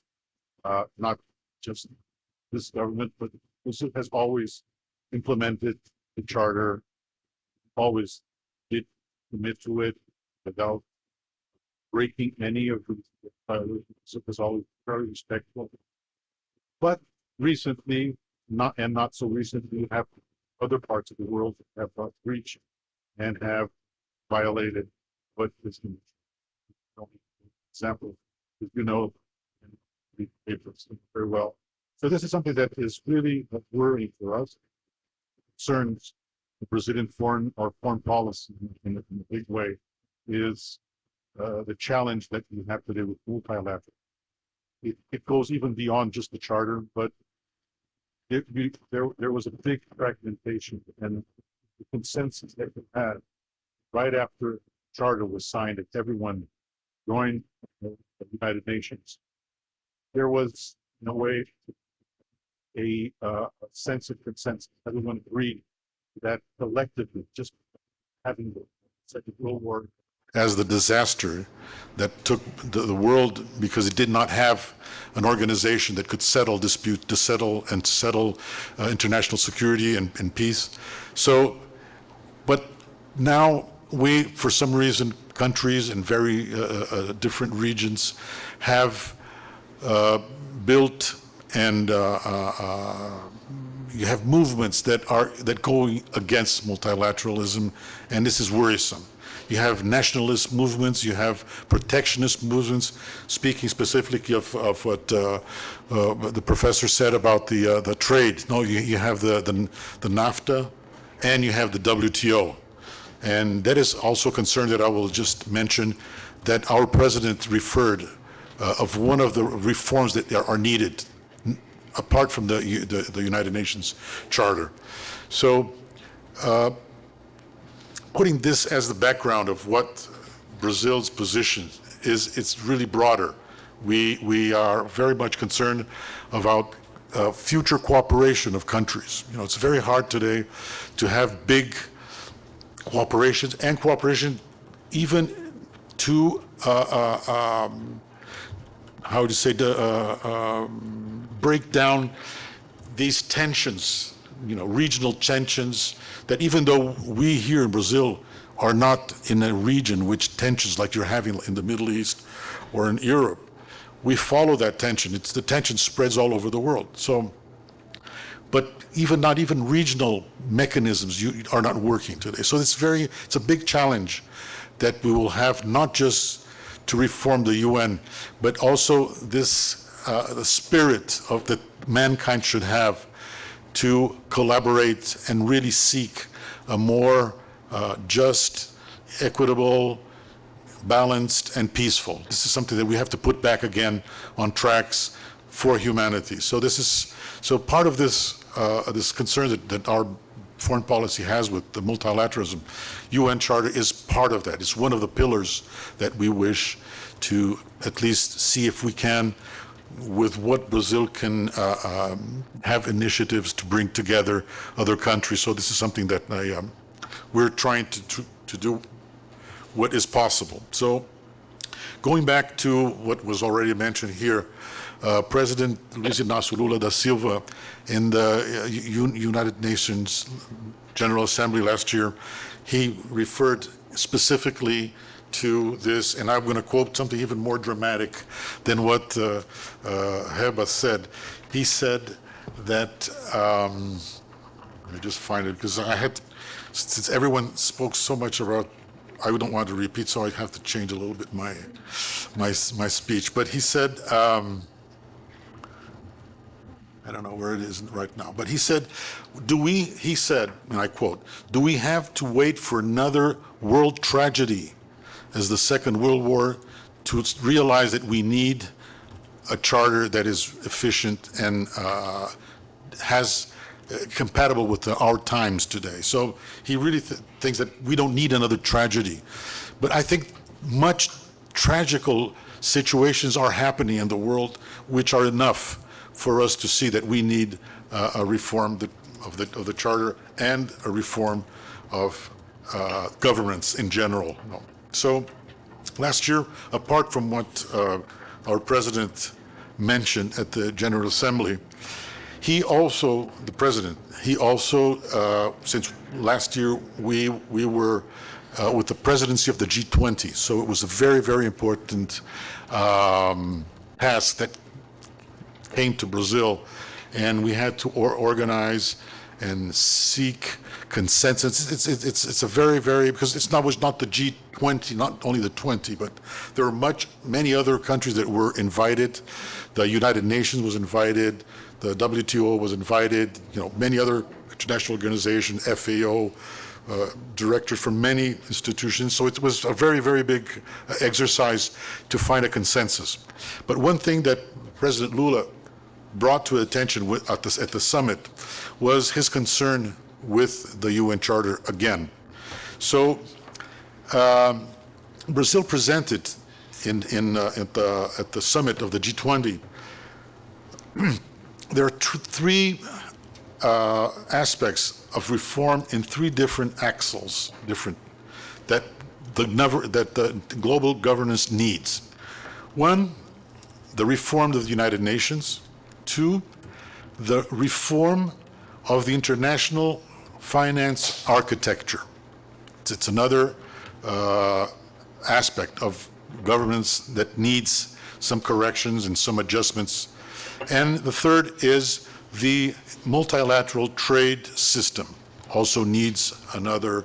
Speaker 5: not just this government, but Brazil has always implemented the charter, always did commit to it without breaking any of the violations. It was always very respectful. But recently, not so recently, we have other parts of the world that have breached and have violated what is the example, as you know, in the papers very well. So this is something that is really worrying for us. It concerns the Brazilian foreign policy in a big way, is the challenge that we have to do with multilateral. It goes even beyond just the charter, but there was a big fragmentation, and the consensus that we had right after the charter was signed and everyone joined the United Nations, there was, in a way, a sense of consensus. Everyone agreed that collectively, just having the Second World War as the disaster that took the world, because it did not have an organization that could settle dispute, to settle international security and peace. So, but now we, for some reason, countries in very different regions have built and you have movements that go against multilateralism, and this is worrisome. You have nationalist movements, you have protectionist movements, speaking specifically of what the professor said about the trade. No, you have the NAFTA and you have the WTO. And that is also a concern that I will just mention, that our president referred of one of the reforms that are needed, apart from the United Nations Charter. So, putting this as the background of what Brazil's position is, it's really broader. We are very much concerned about future cooperation of countries. You know, it's very hard today to have big cooperations and cooperation even to how would you say, break down these tensions, you know, regional tensions, that even though we here in Brazil are not in a region which tensions like you're having in the Middle East or in Europe, we follow that tension. It's the tension spreads all over the world. So, but not even regional mechanisms are not working today. So it's a big challenge that we will have, not just to reform the UN, but also this the spirit of that mankind should have to collaborate and really seek a more just, equitable, balanced, and peaceful. This is something that we have to put back again on tracks for humanity. So part of this this concern that our foreign policy has with the multilateralism, UN Charter is part of that. It's one of the pillars that we wish to at least see if we can, with what Brazil can have initiatives to bring together other countries. So this is something that we're trying to do what is possible. So going back to what was already mentioned here, President Luiz Inácio Lula da Silva in the United Nations General Assembly last year, he referred specifically to this, and I'm going to quote something even more dramatic than what Heba said. He said that, let me just find it, because since everyone spoke so much about, I don't want to repeat, so I have to change a little bit my speech. But he said, I don't know where it is right now, but he said, he said, and I quote, "Do we have to wait for another world tragedy as the Second World War to realize that we need a charter that is efficient and compatible with our times today?" So he really thinks that we don't need another tragedy. But I think much tragical situations are happening in the world which are enough for us to see that we need a reform of the charter and a reform of governance in general. So last year, apart from what our president mentioned at the General Assembly, the president, since last year we were with the presidency of the G20, so it was a very, very important task that came to Brazil, and we had to organize and seek consensus. It's a very, very, because it's not the G20, not only the 20, but there are many other countries that were invited. The United Nations was invited, the WTO was invited, many other international organizations, FAO, directors from many institutions. So it was a very, very big exercise to find a consensus. But one thing that President Lula brought to attention at the summit was his concern with the UN Charter again. So Brazil presented at the summit of the G20. There are three aspects of reform in three different axles, that the global governance needs. One, the reform of the United Nations. Two, the reform of the international finance architecture. It's another aspect of governance that needs some corrections and some adjustments. And the third is the multilateral trade system, also needs another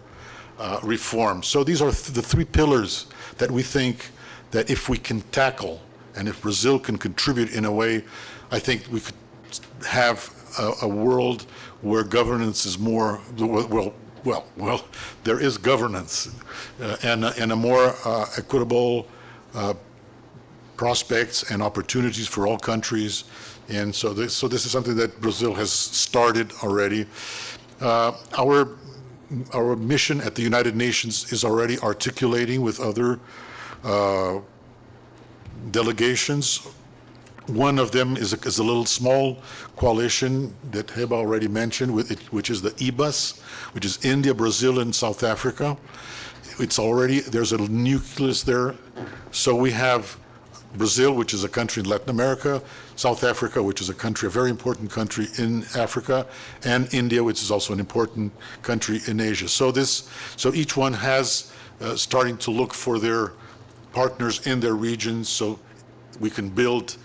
Speaker 5: reform. So these are the three pillars that we think that if we can tackle, and if Brazil can contribute in a way, I think we could have a world where governance is more, well, there is governance and a more equitable prospects and opportunities for all countries. And so this is something that Brazil has started already. Our mission at the United Nations is already articulating with other delegations. One of them is a little small coalition that Heba already mentioned, which is the IBAS, which is India, Brazil, and South Africa. There's a nucleus there. So we have Brazil, which is a country in Latin America, South Africa, which is a very important country in Africa, and India, which is also an important country in Asia. So each one has starting to look for their partners in their regions, so we can build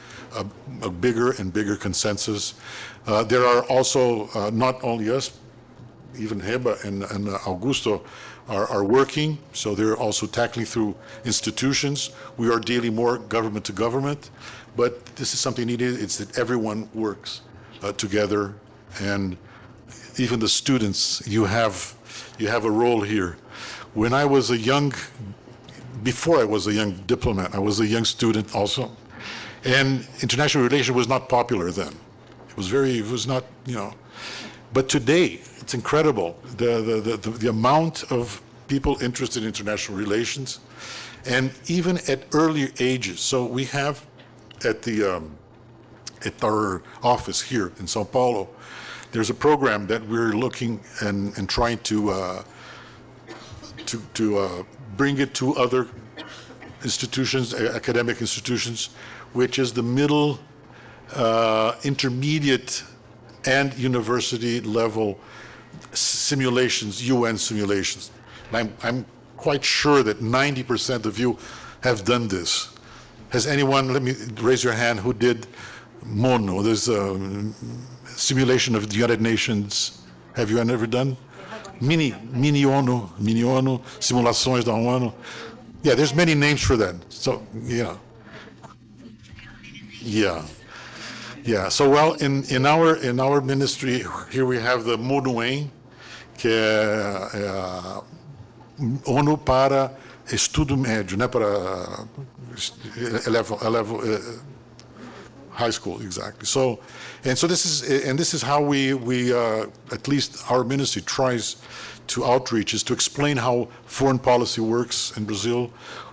Speaker 5: a bigger and bigger consensus. There are also not only us, even Heba and Augusto are working, so they're also tackling through institutions. We are dealing more government to government, but this is something needed. It's that everyone works together, and even the students, you have a role here. When I was before I was a young diplomat, I was a young student also, and international relations was not popular then. It was not, but today, it's incredible, the amount of people interested in international relations, and even at earlier ages. So we have at our office here in São Paulo, there's a program that we're looking and trying to bring it to other institutions, academic institutions, which is the middle, intermediate, and university level simulations, UN simulations. I'm quite sure that 90% of you have done this. Has anyone, let me raise your hand, who did MONO? There's a simulation of the United Nations. Have you ever done? Mini ONU, Simulações da ONU. Yeah, there's many names for that. So, yeah. Yeah, so well, in our ministry, here we have the MONUEM, que é ONU para Estudo Médio, né, para high school, exactly. So this is how we at least our ministry tries to outreach, is to explain how foreign policy works in Brazil,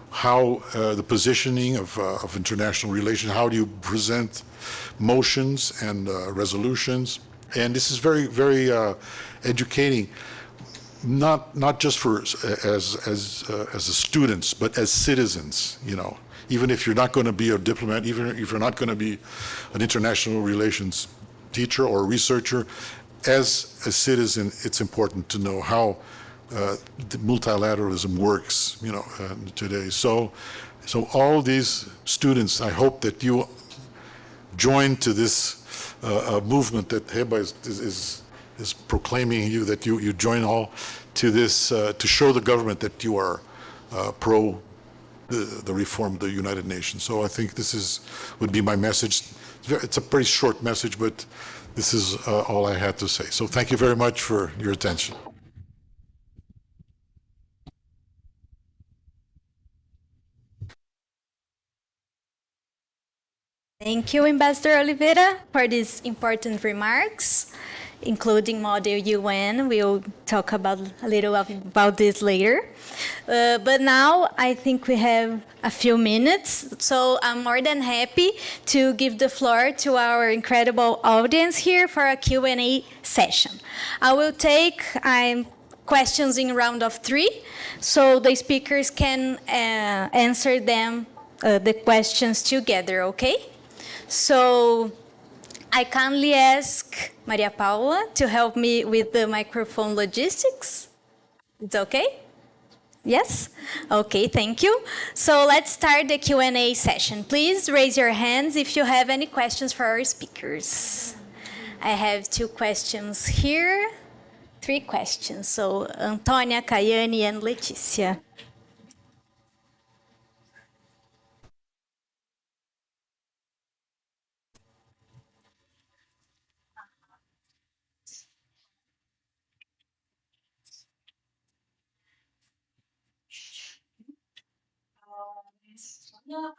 Speaker 5: how the positioning of international relations, how do you present motions and resolutions, and this is very, very educating, not just for as students, but as citizens. Even if you're not going to be a diplomat, even if you're not going to be an international relations teacher or researcher, as a citizen, it's important to know how the multilateralism works, today. So all these students, I hope that you join to this movement that Heba is proclaiming you, that you join all to this, to show the government that you are pro the reform of the United Nations. So I think this would be my message. It's a pretty short message, but this is all I had to say. So thank you very much for your attention.
Speaker 2: Thank you, Ambassador Oliveira, for these important remarks, including Model UN. We'll talk a little about this later. But now I think we have a few minutes, so I'm more than happy to give the floor to our incredible audience here for a Q&A session. I will take questions in round of 3, so the speakers can answer them, the questions together, okay? So I kindly ask Maria Paula to help me with the microphone logistics. It's okay? Yes? Okay, thank you. So let's start the Q&A session. Please raise your hands if you have any questions for our speakers. I have 2 questions here, 3 questions. So Antônia, Kayane, and Letícia.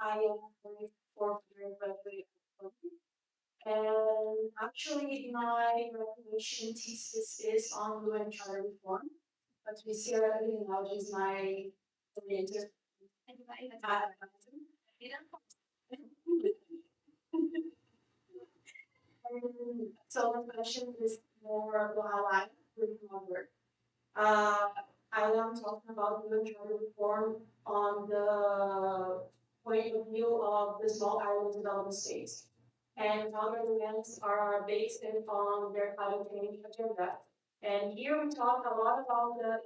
Speaker 6: I am a fourth-year graduate of and actually my graduation thesis is on UN Charter reform, but we see already now is my oriented. one question is more how I would work. I am talking about UN Charter reform on the point of view of the small island development states. And other events are based on their climate change agenda. And here we talk a lot about the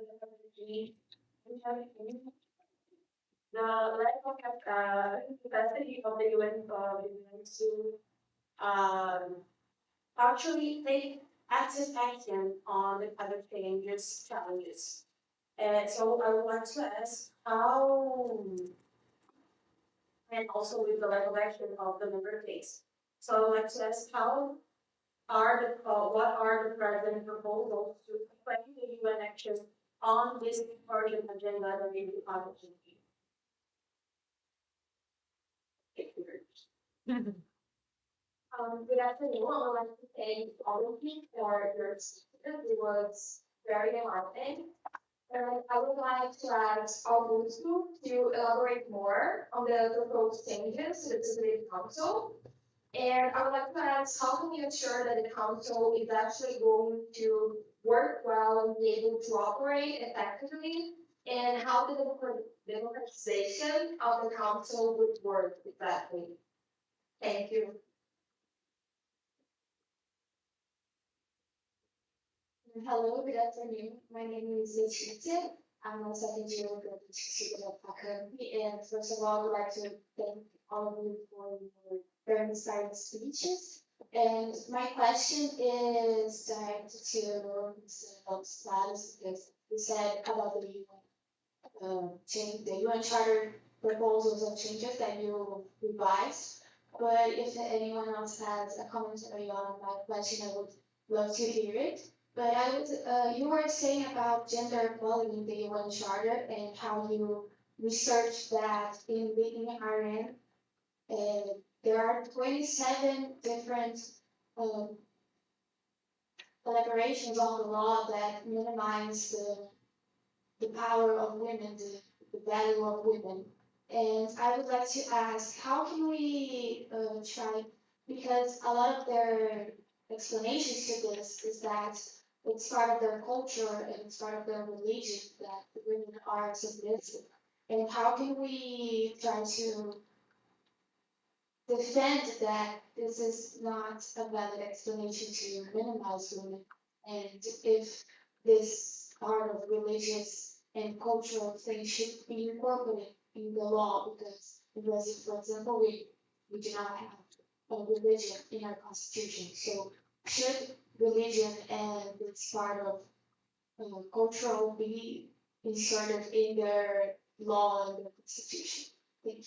Speaker 6: lack of capacity of the UN to actually take active action on the climate changes challenges. So I would like to ask how, and also with the lack of action of the member states. So I would like to ask how are what are the present proposals to explain the UN actions on this urgent agenda related to climate change?
Speaker 7: Good afternoon. I would like to thank all of you for your speeches. It was very enlightening. I would like to ask Augusto to elaborate more on the proposed changes to the Executive Council. And I would like to ask, how can we ensure that the Council is actually going to work well and be able to operate effectively? And how the democratization of the Council would work exactly? Thank you. Hello, good afternoon. My name is Letícia. I'm a second year of the Instituto of PUC-SP. And first of all, I would like to thank all of you for your very inspiring speeches. And my question is directed to Mr. Status, because you said about the UN Charter proposals of changes that you revised. But if anyone else has a comment on my question, I would love to hear it. But you were saying about gender equality in the UN Charter and how you researched that in the IRN. There are 27 different elaborations on the law that minimize the power of women, the value of women. And I would like to ask, how can we try, because a lot of their explanations to this is that it's part of their culture and it's part of their religion that the women are submissive. And how can we try to defend that this is not a valid explanation to minimize women? And if this part of religious and cultural things should be incorporated in the law, because for example, we do not have a religion in our constitution. So should religion and this part of cultural be inserted in their law and their constitution? Thank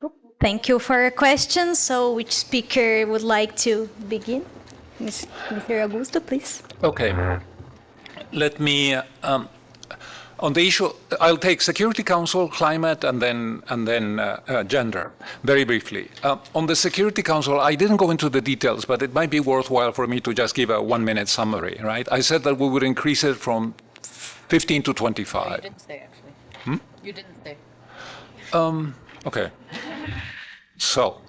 Speaker 7: you.
Speaker 2: Thank you for your question. So which speaker would like to begin? Mr. Augusto, please.
Speaker 4: Okay. Let me, on the issue, I'll take Security Council, climate, and then gender, very briefly. On the Security Council, I didn't go into the details, but it might be worthwhile for me to just give a 1-minute summary, right? I said that we would increase it from 15 to 25.
Speaker 3: No, you didn't say, actually. You didn't say.
Speaker 4: Okay. So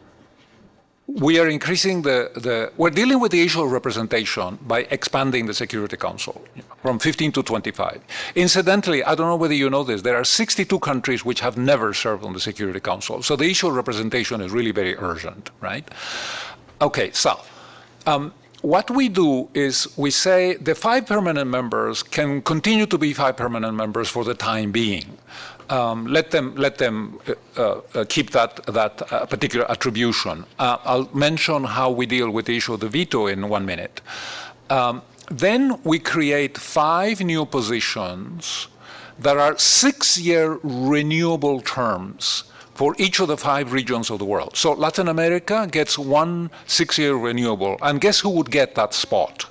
Speaker 4: we are increasing we're dealing with the issue of representation by expanding the Security Council from 15 to 25. Incidentally, I don't know whether you know this, there are 62 countries which have never served on the Security Council. So the issue of representation is really very urgent, right? Okay, so what we do is we say the 5 permanent members can continue to be 5 permanent members for the time being. Let them keep that particular attribution. I'll mention how we deal with the issue of the veto in 1 minute. Then we create 5 new positions that are 6-year renewable terms for each of the 5 regions of the world. So Latin America gets 1 6-year renewable, and guess who would get that spot?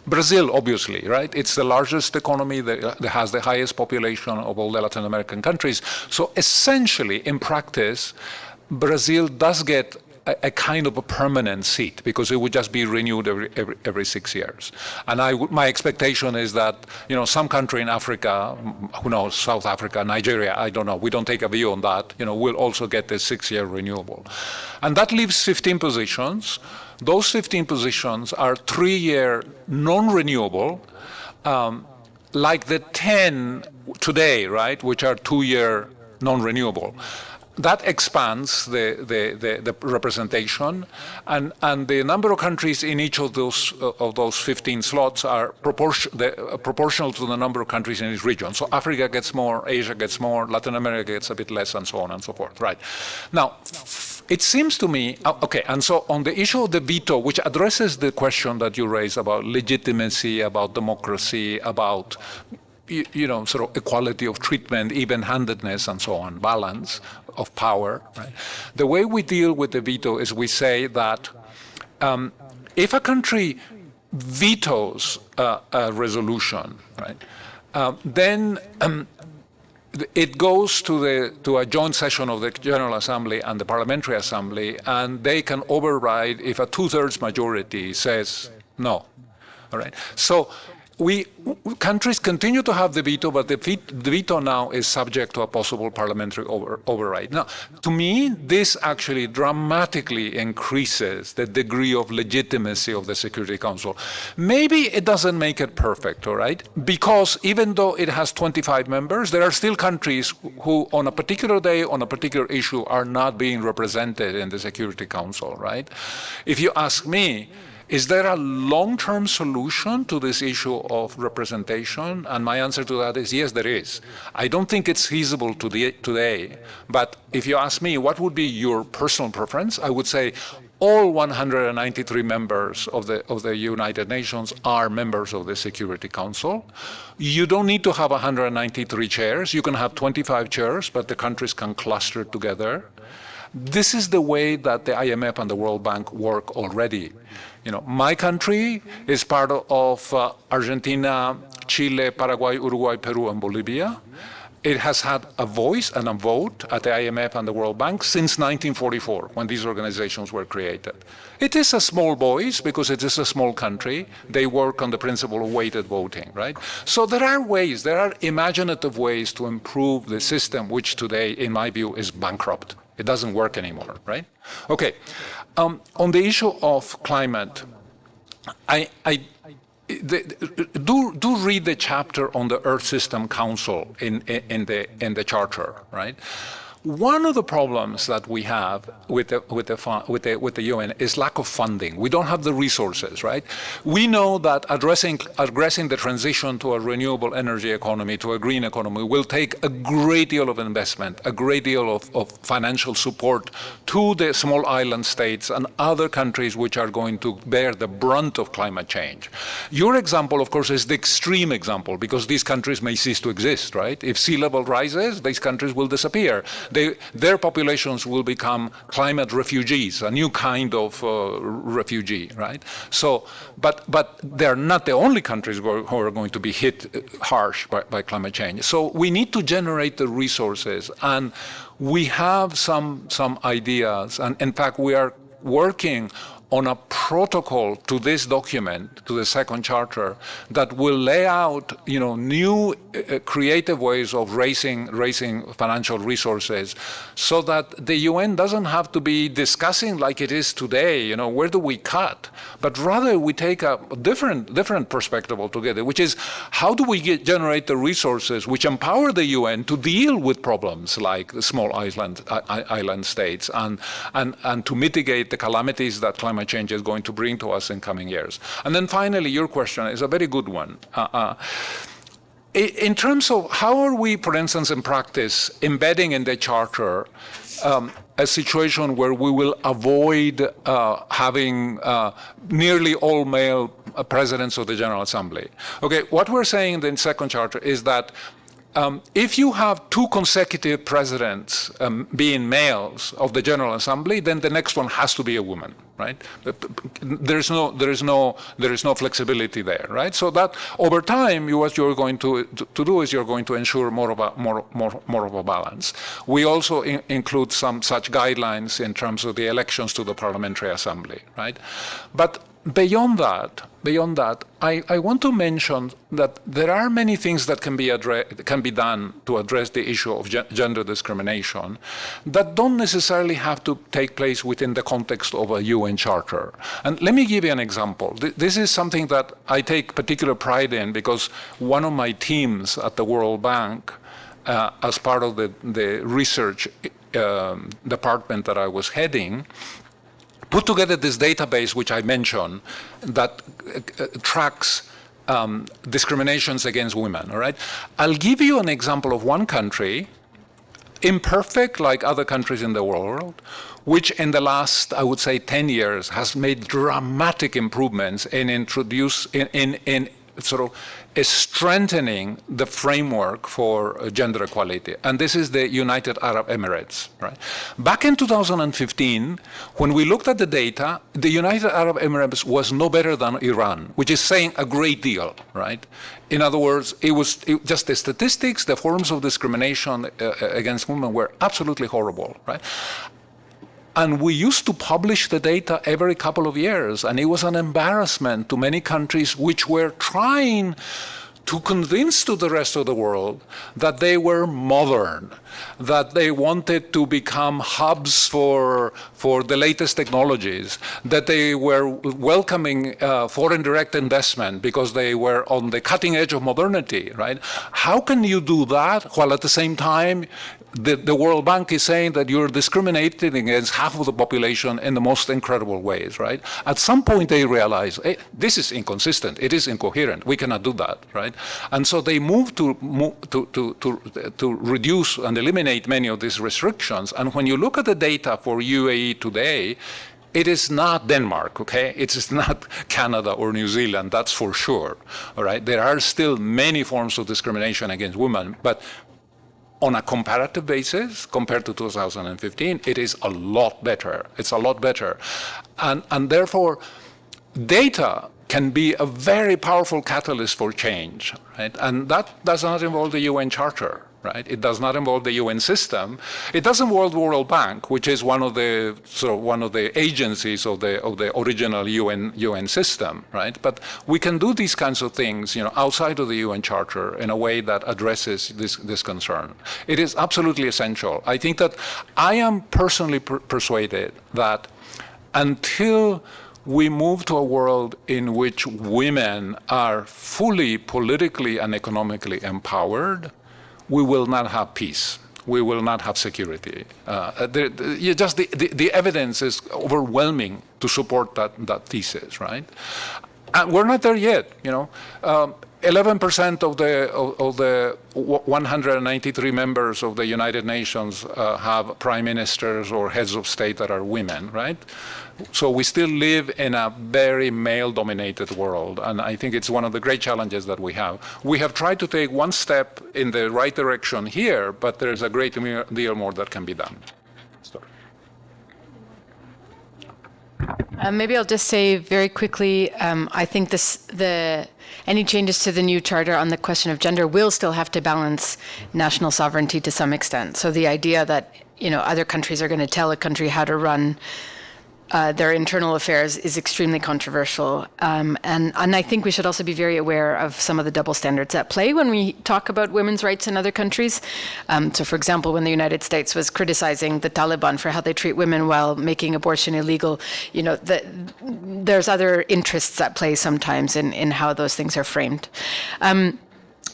Speaker 4: Brazil, obviously, right? It's the largest economy that has the highest population of all the Latin American countries. So essentially, in practice, Brazil does get a kind of a permanent seat, because it would just be renewed every 6 years. And my expectation is that, some country in Africa, who knows, South Africa, Nigeria, I don't know, we don't take a view on that, will also get this 6-year renewable. And that leaves 15 positions. Those 15 positions are 3-year non-renewable, like the 10 today, right, which are 2-year non-renewable. That expands the representation, and the number of countries in each of those 15 slots are proportional to the number of countries in each region. So Africa gets more, Asia gets more, Latin America gets a bit less, and so on and so forth. Right. Now, it seems to me, okay, and so on the issue of the veto, which addresses the question that you raised about legitimacy, about democracy, about sort of equality of treatment, even-handedness, and so on, balance of power. Right? The way we deal with the veto is we say that if a country vetoes a resolution, right, then it goes to a joint session of the General Assembly and the Parliamentary Assembly, and they can override if a 2/3 majority says no. All right. So countries continue to have the veto, but the veto now is subject to a possible parliamentary override. Now, to me, this actually dramatically increases the degree of legitimacy of the Security Council. Maybe it doesn't make it perfect, all right? Because even though it has 25 members, there are still countries who, on a particular day, on a particular issue, are not being represented in the Security Council, right? If you ask me, is there a long-term solution to this issue of representation? And my answer to that is yes, there is. I don't think it's feasible today, but if you ask me what would be your personal preference, I would say all 193 members of the United Nations are members of the Security Council. You don't need to have 193 chairs. You can have 25 chairs, but the countries can cluster together. This is the way that the IMF and the World Bank work already. My country is part of Argentina, Chile, Paraguay, Uruguay, Peru, and Bolivia. It has had a voice and a vote at the IMF and the World Bank since 1944, when these organizations were created. It is a small voice because it is a small country. They work on the principle of weighted voting, right? So there are ways, there are imaginative ways to improve the system, which today, in my view, is bankrupt. It doesn't work anymore, right? Okay. On the issue of climate, do read the chapter on the Earth System Council in the Charter, right? One of the problems that we have with the UN is lack of funding. We don't have the resources, right? We know that addressing the transition to a renewable energy economy, to a green economy, will take a great deal of investment, a great deal of financial support to the small island states and other countries which are going to bear the brunt of climate change. Your example, of course, is the extreme example, because these countries may cease to exist, right? If sea level rises, these countries will disappear. Their populations will become climate refugees, a new kind of refugee, right? So, but they're not the only countries who are going to be hit harsh by climate change. So we need to generate the resources, and we have some ideas, and in fact we are working on a protocol to this document, to the second charter, that will lay out, new creative ways of raising financial resources, so that the UN doesn't have to be discussing like it is today, where do we cut? But rather we take a different perspective altogether, which is how do we generate the resources which empower the UN to deal with problems like the small island states and to mitigate the calamities that climate change is going to bring to us in coming years. And then finally, your question is a very good one. In terms of how are we, for instance, in practice, embedding in the Charter a situation where we will avoid having nearly all male presidents of the General Assembly? Okay, what we're saying in the second Charter is that If you have 2 consecutive presidents being males of the General Assembly, then the next one has to be a woman, right? There is no flexibility there, right? So that over time, what you're going to do is you're going to ensure more of a balance. We also include some such guidelines in terms of the elections to the Parliamentary Assembly, right? But beyond that, I want to mention that there are many things that can be done to address the issue of gender discrimination that don't necessarily have to take place within the context of a UN Charter. And let me give you an example. This is something that I take particular pride in because one of my teams at the World Bank, as part of the research department that I was heading, put together this database, which I mentioned, that tracks discriminations against women, all right? I'll give you an example of one country, imperfect like other countries in the world, which in the last, I would say, 10 years has made dramatic improvements in sort of strengthening the framework for gender equality. And this is the United Arab Emirates, right? Back in 2015, when we looked at the data, the United Arab Emirates was no better than Iran, which is saying a great deal, right? In other words, it was just the statistics, the forms of discrimination against women were absolutely horrible, right? And we used to publish the data every couple of years, and it was an embarrassment to many countries which were trying to convince to the rest of the world that they were modern, that they wanted to become hubs for the latest technologies, that they were welcoming foreign direct investment because they were on the cutting edge of modernity, right? How can you do that while at the same time the World Bank is saying that you're discriminating against half of the population in the most incredible ways, right? At some point they realize, hey, this is inconsistent, it is incoherent, we cannot do that, right? And so they moved to reduce and eliminate many of these restrictions. And when you look at the data for UAE today, it is not Denmark, okay? It is not Canada or New Zealand, that's for sure, all right? There are still many forms of discrimination against women, but on a comparative basis, compared to 2015, it is a lot better. It's a lot better. And therefore, data can be a very powerful catalyst for change, right? And that does not involve the UN Charter, right? It does not involve the UN system. It does involve the World Bank, which is one of the agencies of the original UN system, right? But we can do these kinds of things, outside of the UN Charter in a way that addresses this concern. It is absolutely essential. I think that I am personally persuaded that until we move to a world in which women are fully politically and economically empowered, we will not have peace. We will not have security. The evidence is overwhelming to support that thesis, right? And we're not there yet. 11% of the 193 members of the United Nations have prime ministers or heads of state that are women, right? So we still live in a very male-dominated world, and I think it's one of the great challenges that we have. We have tried to take one step in the right direction here, but there's a great deal more that can be done.
Speaker 3: Maybe I'll just say very quickly, I think any changes to the new charter on the question of gender will still have to balance national sovereignty to some extent. So the idea that other countries are going to tell a country how to run their internal affairs is extremely controversial. And I think we should also be very aware of some of the double standards at play when we talk about women's rights in other countries. So for example, when the United States was criticizing the Taliban for how they treat women while making abortion illegal, there's other interests at play sometimes in how those things are framed.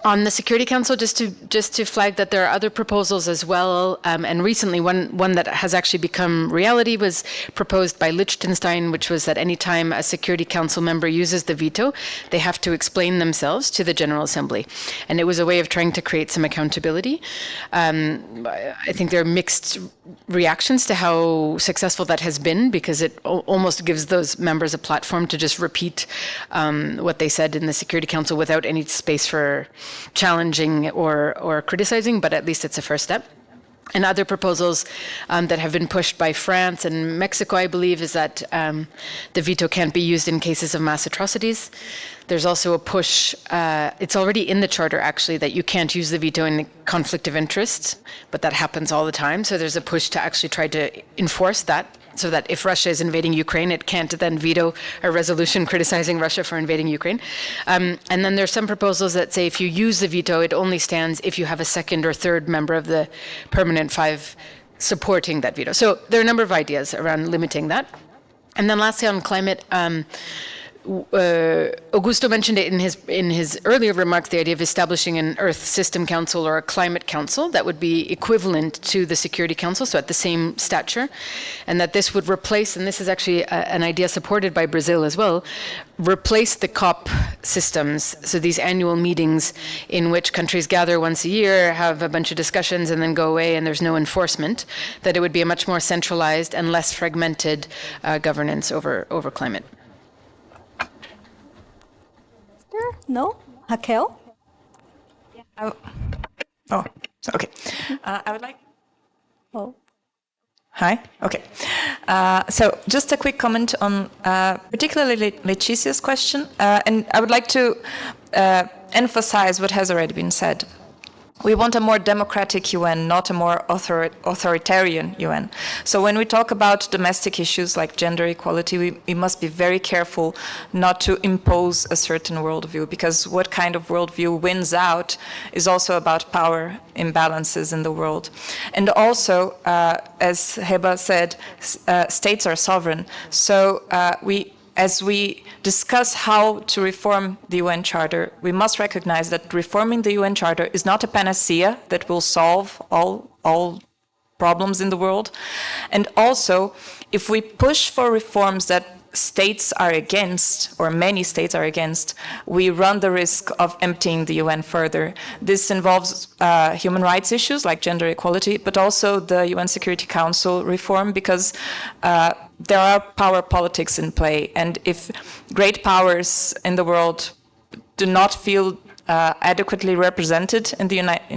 Speaker 3: On the Security Council, just to flag that there are other proposals as well, and recently one that has actually become reality was proposed by Liechtenstein, which was that any time a Security Council member uses the veto, they have to explain themselves to the General Assembly. And it was a way of trying to create some accountability. I think there are mixed reactions to how successful that has been, because it almost gives those members a platform to just repeat what they said in the Security Council without any space for challenging or criticizing, but at least it's a first step. And other proposals that have been pushed by France and Mexico, I believe, is that the veto can't be used in cases of mass atrocities. There's also a push, it's already in the charter actually, that you can't use the veto in conflict of interest, but that happens all the time. So there's a push to actually try to enforce that, so that if Russia is invading Ukraine, it can't then veto a resolution criticizing Russia for invading Ukraine. And then there's some proposals that say if you use the veto, it only stands if you have a second or third member of the permanent five supporting that veto. So there are a number of ideas around limiting that. And then lastly, on climate, Augusto mentioned it in his earlier remarks, the idea of establishing an Earth System Council or a Climate Council that would be equivalent to the Security Council, so at the same stature, and that this would replace, and this is actually an idea supported by Brazil as well, replace the COP systems, so these annual meetings in which countries gather once a year, have a bunch of discussions and then go away and there's no enforcement, that it would be a much more centralized and less fragmented governance over climate.
Speaker 2: No? Raquel?
Speaker 1: Oh, okay. I would like...
Speaker 2: Oh.
Speaker 1: Hi, okay. So just a quick comment on particularly Leticia's question, and I would like to emphasize what has already been said. We want a more democratic UN, not a more authoritarian UN. So when we talk about domestic issues like gender equality, we must be very careful not to impose a certain worldview, because what kind of worldview wins out is also about power imbalances in the world. And also, as Heba said, states are sovereign. So as we discuss how to reform the UN Charter, we must recognize that reforming the UN Charter is not a panacea that will solve all problems in the world. And also, if we push for reforms that states are against, or many states are against, we run the risk of emptying the UN further. This involves human rights issues like gender equality, but also the UN Security Council reform, because there are power politics in play. And if great powers in the world do not feel adequately represented in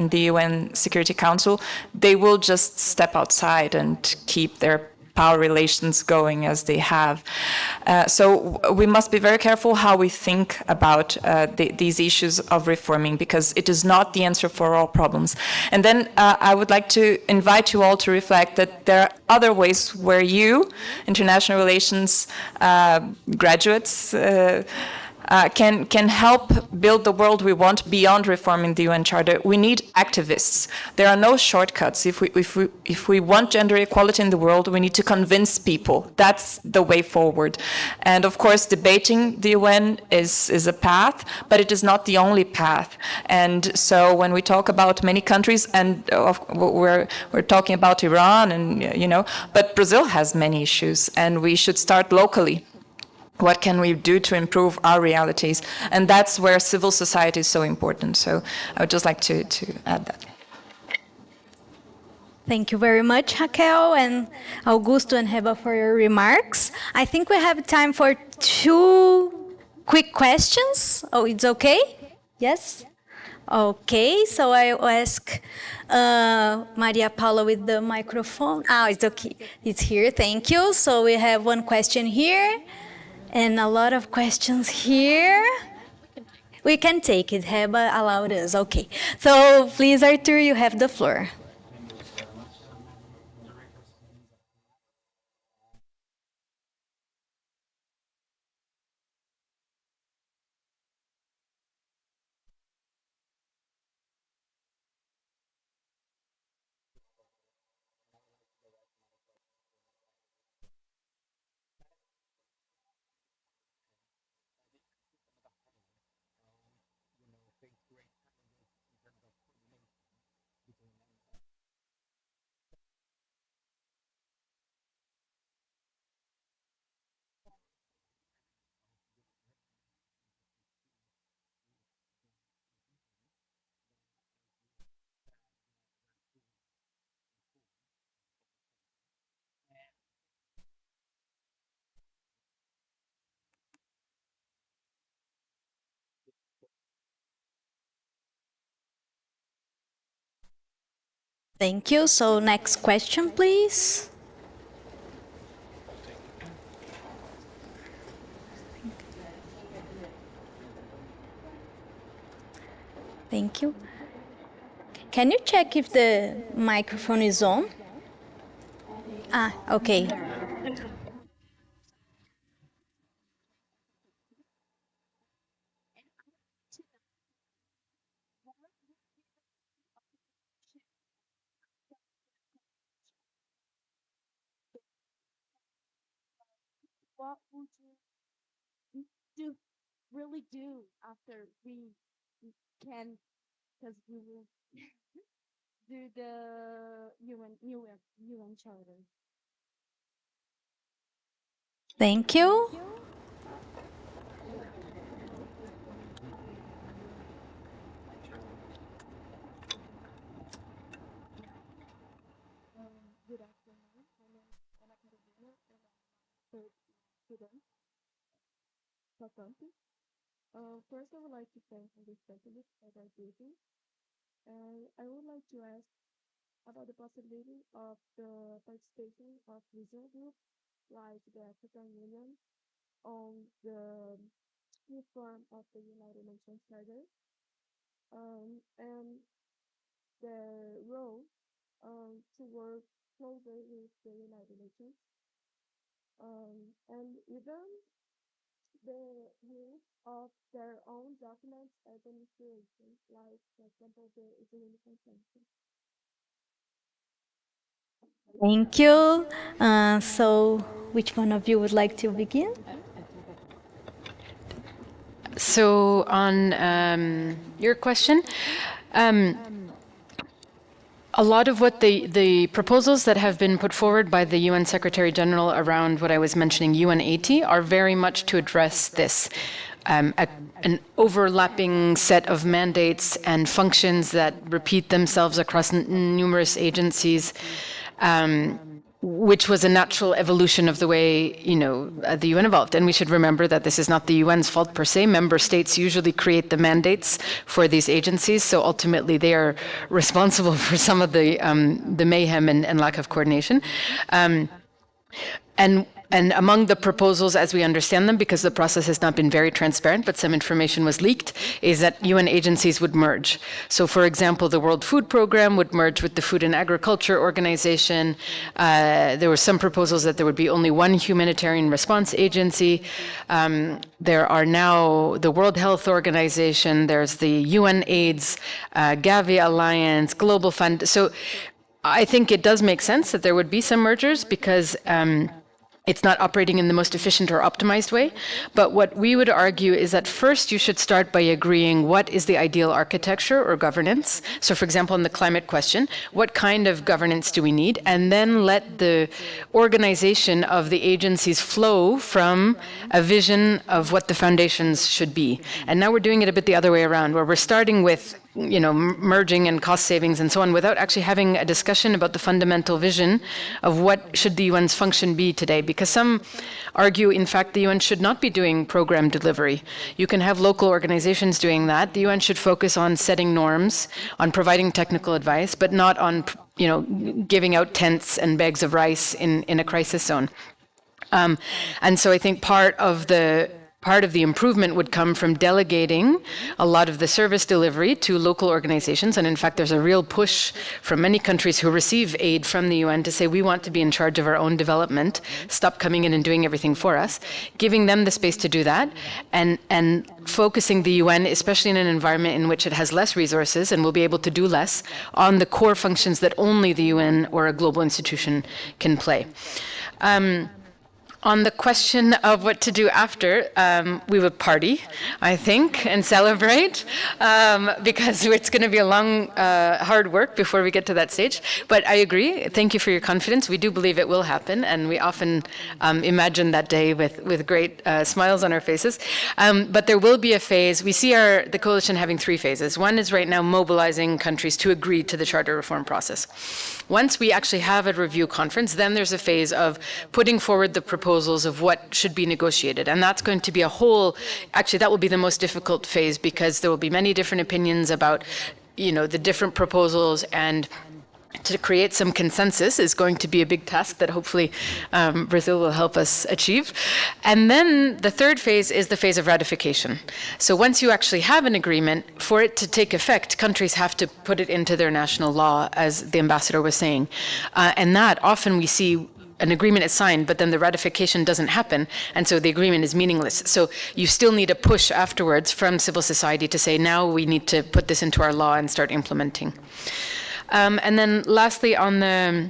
Speaker 1: the UN Security Council, they will just step outside and keep their power relations going as they have. So we must be very careful how we think about these issues of reforming, because it is not the answer for all problems. And then I would like to invite you all to reflect that there are other ways where you, international relations graduates, can help build the world we want beyond reforming the UN Charter. We need activists. There are no shortcuts. If we want gender equality in the world, we need to convince people. That's the way forward. And of course, debating the UN is a path, but it is not the only path. And so when we talk about many countries, and we're talking about Iran, and but Brazil has many issues, and we should start locally. What can we do to improve our realities? And that's where civil society is so important. So I would just like to add that.
Speaker 2: Thank you very much, Raquel and Augusto and Heba, for your remarks. I think we have time for 2 quick questions. Oh, it's okay? Yes? Okay, so I will ask Maria Paula with the microphone. It's okay. It's here, thank you. So we have 1 question here. And a lot of questions here. We can take it. Heba allowed us. Okay. So please, Arthur, you have the floor. Thank you. So next question, please. Thank you. Can you check if the microphone is on? Ah, okay.
Speaker 8: What would you do really do after we can, because we will do the UN Charter?
Speaker 2: Thank you.
Speaker 8: Good afternoon. My name is Ana Carolina, and I'm a third student faculty. First, I would like to thank the specialists for their briefing. And I would like to ask about the possibility of the participation of regional groups like the African Union on the reform of the United Nations Charter, and the role to work closer with the United Nations, and even the use of their own documents as an inspiration, like, for example, the Islamic Convention.
Speaker 2: Thank you. So which one of you would like to begin?
Speaker 3: So on your question, a lot of what the proposals that have been put forward by the UN Secretary General around what I was mentioning, UN80, are very much to address this. An overlapping set of mandates and functions that repeat themselves across numerous agencies, which was a natural evolution of the way, the UN evolved. And we should remember that this is not the UN's fault per se. Member states usually create the mandates for these agencies, so ultimately they are responsible for some of the mayhem and lack of coordination. And among the proposals, as we understand them, because the process has not been very transparent, but some information was leaked, is that UN agencies would merge. So, for example, the World Food Programme would merge with the Food and Agriculture Organization. There were some proposals that there would be only one humanitarian response agency. There are now the World Health Organization, there's the UN AIDS, Gavi Alliance, Global Fund. So I think it does make sense that there would be some mergers because it's not operating in the most efficient or optimized way. But what we would argue is that first you should start by agreeing what is the ideal architecture or governance. So for example, in the climate question, what kind of governance do we need? And then let the organization of the agencies flow from a vision of what the foundations should be. And now we're doing it a bit the other way around, where we're starting with merging and cost savings and so on without actually having a discussion about the fundamental vision of what should the UN's function be today. Because some argue, in fact, the UN should not be doing program delivery. You can have local organizations doing that. The UN should focus on setting norms, on providing technical advice, but not on, giving out tents and bags of rice in a crisis zone. And so I think part of the improvement would come from delegating a lot of the service delivery to local organizations. And in fact, there's a real push from many countries who receive aid from the UN to say, we want to be in charge of our own development, stop coming in and doing everything for us, giving them the space to do that, and focusing the UN, especially in an environment in which it has less resources and will be able to do less, on the core functions that only the UN or a global institution can play. On the question of what to do after, we would party, I think, and celebrate, because it's going to be a long, hard work before we get to that stage. But I agree. Thank you for your confidence. We do believe it will happen, and we often imagine that day with great smiles on our faces. But there will be a phase. We see the coalition having three phases. One is right now mobilizing countries to agree to the charter reform process. Once we actually have a review conference, then there's a phase of putting forward the proposals of what should be negotiated. And that's going to be actually that will be the most difficult phase, because there will be many different opinions about, the different proposals, and to create some consensus is going to be a big task that hopefully Brazil will help us achieve. And then the third phase is the phase of ratification. So once you actually have an agreement, for it to take effect, countries have to put it into their national law, as the ambassador was saying. And that often we see an agreement is signed, but then the ratification doesn't happen, and so the agreement is meaningless. So you still need a push afterwards from civil society to say, now we need to put this into our law and start implementing. And then lastly, on the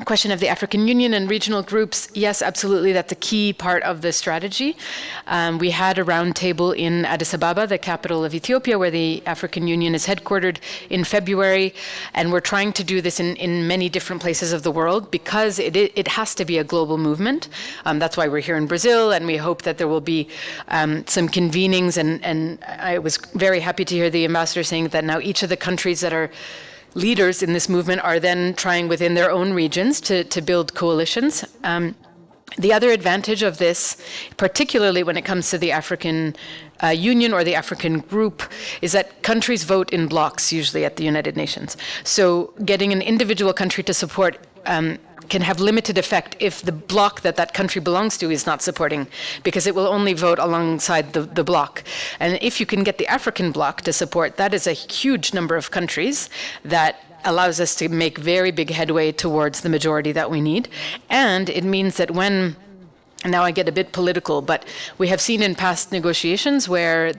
Speaker 3: question of the African Union and regional groups, yes, absolutely, that's a key part of the strategy. We had a roundtable in Addis Ababa, the capital of Ethiopia, where the African Union is headquartered, in February, and we're trying to do this in many different places of the world because it has to be a global movement. That's why we're here in Brazil, and we hope that there will be some convenings, and I was very happy to hear the ambassador saying that now each of the countries that are leaders in this movement are then trying within their own regions to build coalitions. The other advantage of this, particularly when it comes to the African Union or the African group, is that countries vote in blocks usually at the United Nations. So getting an individual country to support can have limited effect if the bloc that country belongs to is not supporting, because it will only vote alongside the bloc. And if you can get the African bloc to support, that is a huge number of countries that allows us to make very big headway towards the majority that we need. And it means that when, and now I get a bit political, but we have seen in past negotiations where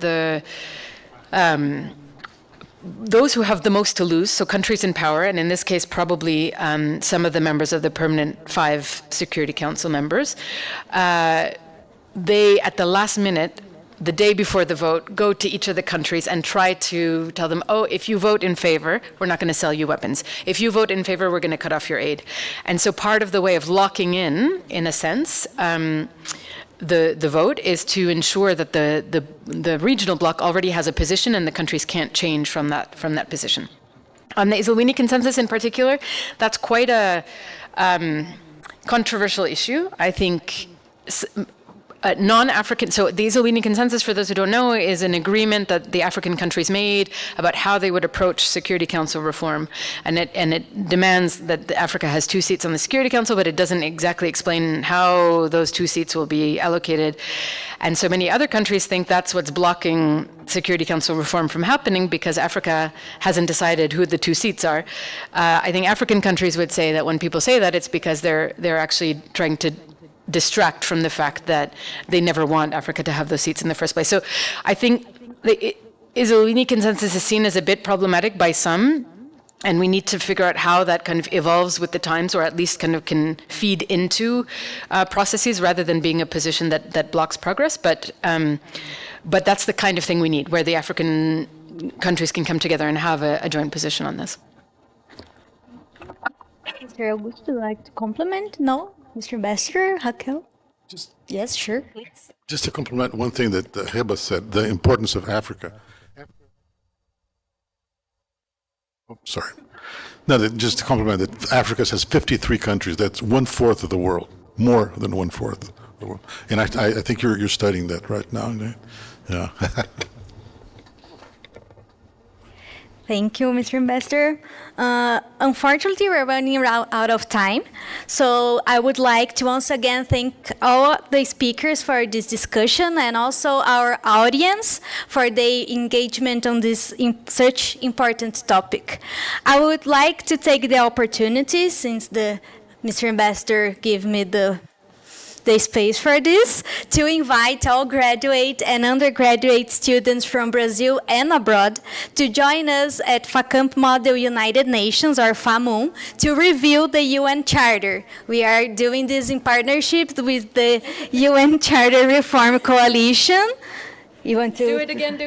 Speaker 3: those who have the most to lose, so countries in power, and in this case probably some of the members of the permanent 5 Security Council members, they at the last minute, the day before the vote, go to each of the countries and try to tell them, oh, if you vote in favor, we're not going to sell you weapons. If you vote in favor, we're going to cut off your aid. And so part of the way of locking in a sense, the vote is to ensure that the regional bloc already has a position and the countries can't change from that position. On the Isolini consensus in particular, that's quite a controversial issue. I think non-African, so the Isolini consensus, for those who don't know, is an agreement that the African countries made about how they would approach Security Council reform. And it demands that Africa has 2 seats on the Security Council, but it doesn't exactly explain how those 2 seats will be allocated. And so many other countries think that's what's blocking Security Council reform from happening, because Africa hasn't decided who the 2 seats are. I think African countries would say that when people say that, it's because they're actually trying to distract from the fact that they never want Africa to have those seats in the first place. So I think the Isolini consensus is seen as a bit problematic by some, and we need to figure out how that kind of evolves with the times, or at least kind of can feed into processes rather than being a position that blocks progress. But that's the kind of thing we need, where the African countries can come together and have a joint position on this.
Speaker 2: Mr. Augusto, would you like to compliment? No? Mr. Ambassador, Raquel? Yes, sure, please.
Speaker 5: Just to complement one thing that Heba said, the importance of Africa. Oh, sorry. No, just to complement that Africa has 53 countries. That's 1/4 of the world, more than 1/4 of the world. And I think you're studying that right now. Yeah.
Speaker 2: Thank you, Mr. Ambassador. Unfortunately, we're running out of time. So I would like to once again thank all the speakers for this discussion, and also our audience for their engagement on this such important topic. I would like to take the opportunity, since Mr. Ambassador gave me the space for this, to invite all graduate and undergraduate students from Brazil and abroad to join us at FACAMP Model United Nations, or FAMUN, to review the UN Charter. We are doing this in partnership with the UN Charter Reform Coalition. You want to? Do it again.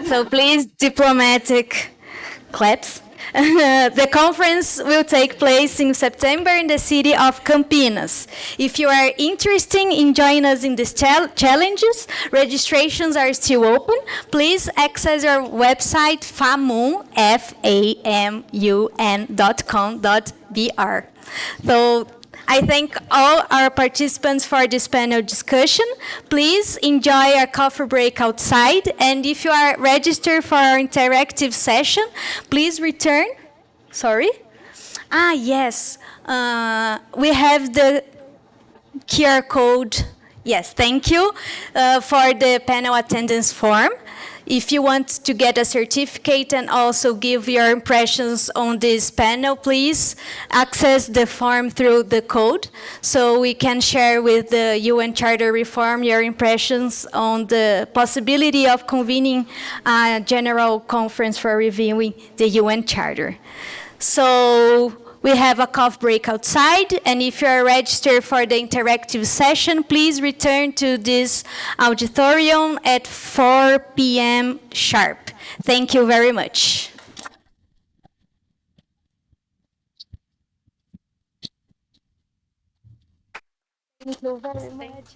Speaker 2: So please, diplomatic claps. The conference will take place in September in the city of Campinas. If you are interested in joining us in these challenges, registrations are still open. Please access our website, famun, famun.com.br. So I thank all our participants for this panel discussion. Please enjoy our coffee break outside. And if you are registered for our interactive session, please return. Ah, yes. We have the QR code. Yes, thank you for the panel attendance form. If you want to get a certificate and also give your impressions on this panel, please access the form through the code so we can share with the UN Charter Reform your impressions on the possibility of convening a general conference for reviewing the UN Charter. So we have a coffee break outside, and if you are registered for the interactive session, please return to this auditorium at 4 p.m. sharp. Thank you very much.
Speaker 8: Thank you very much.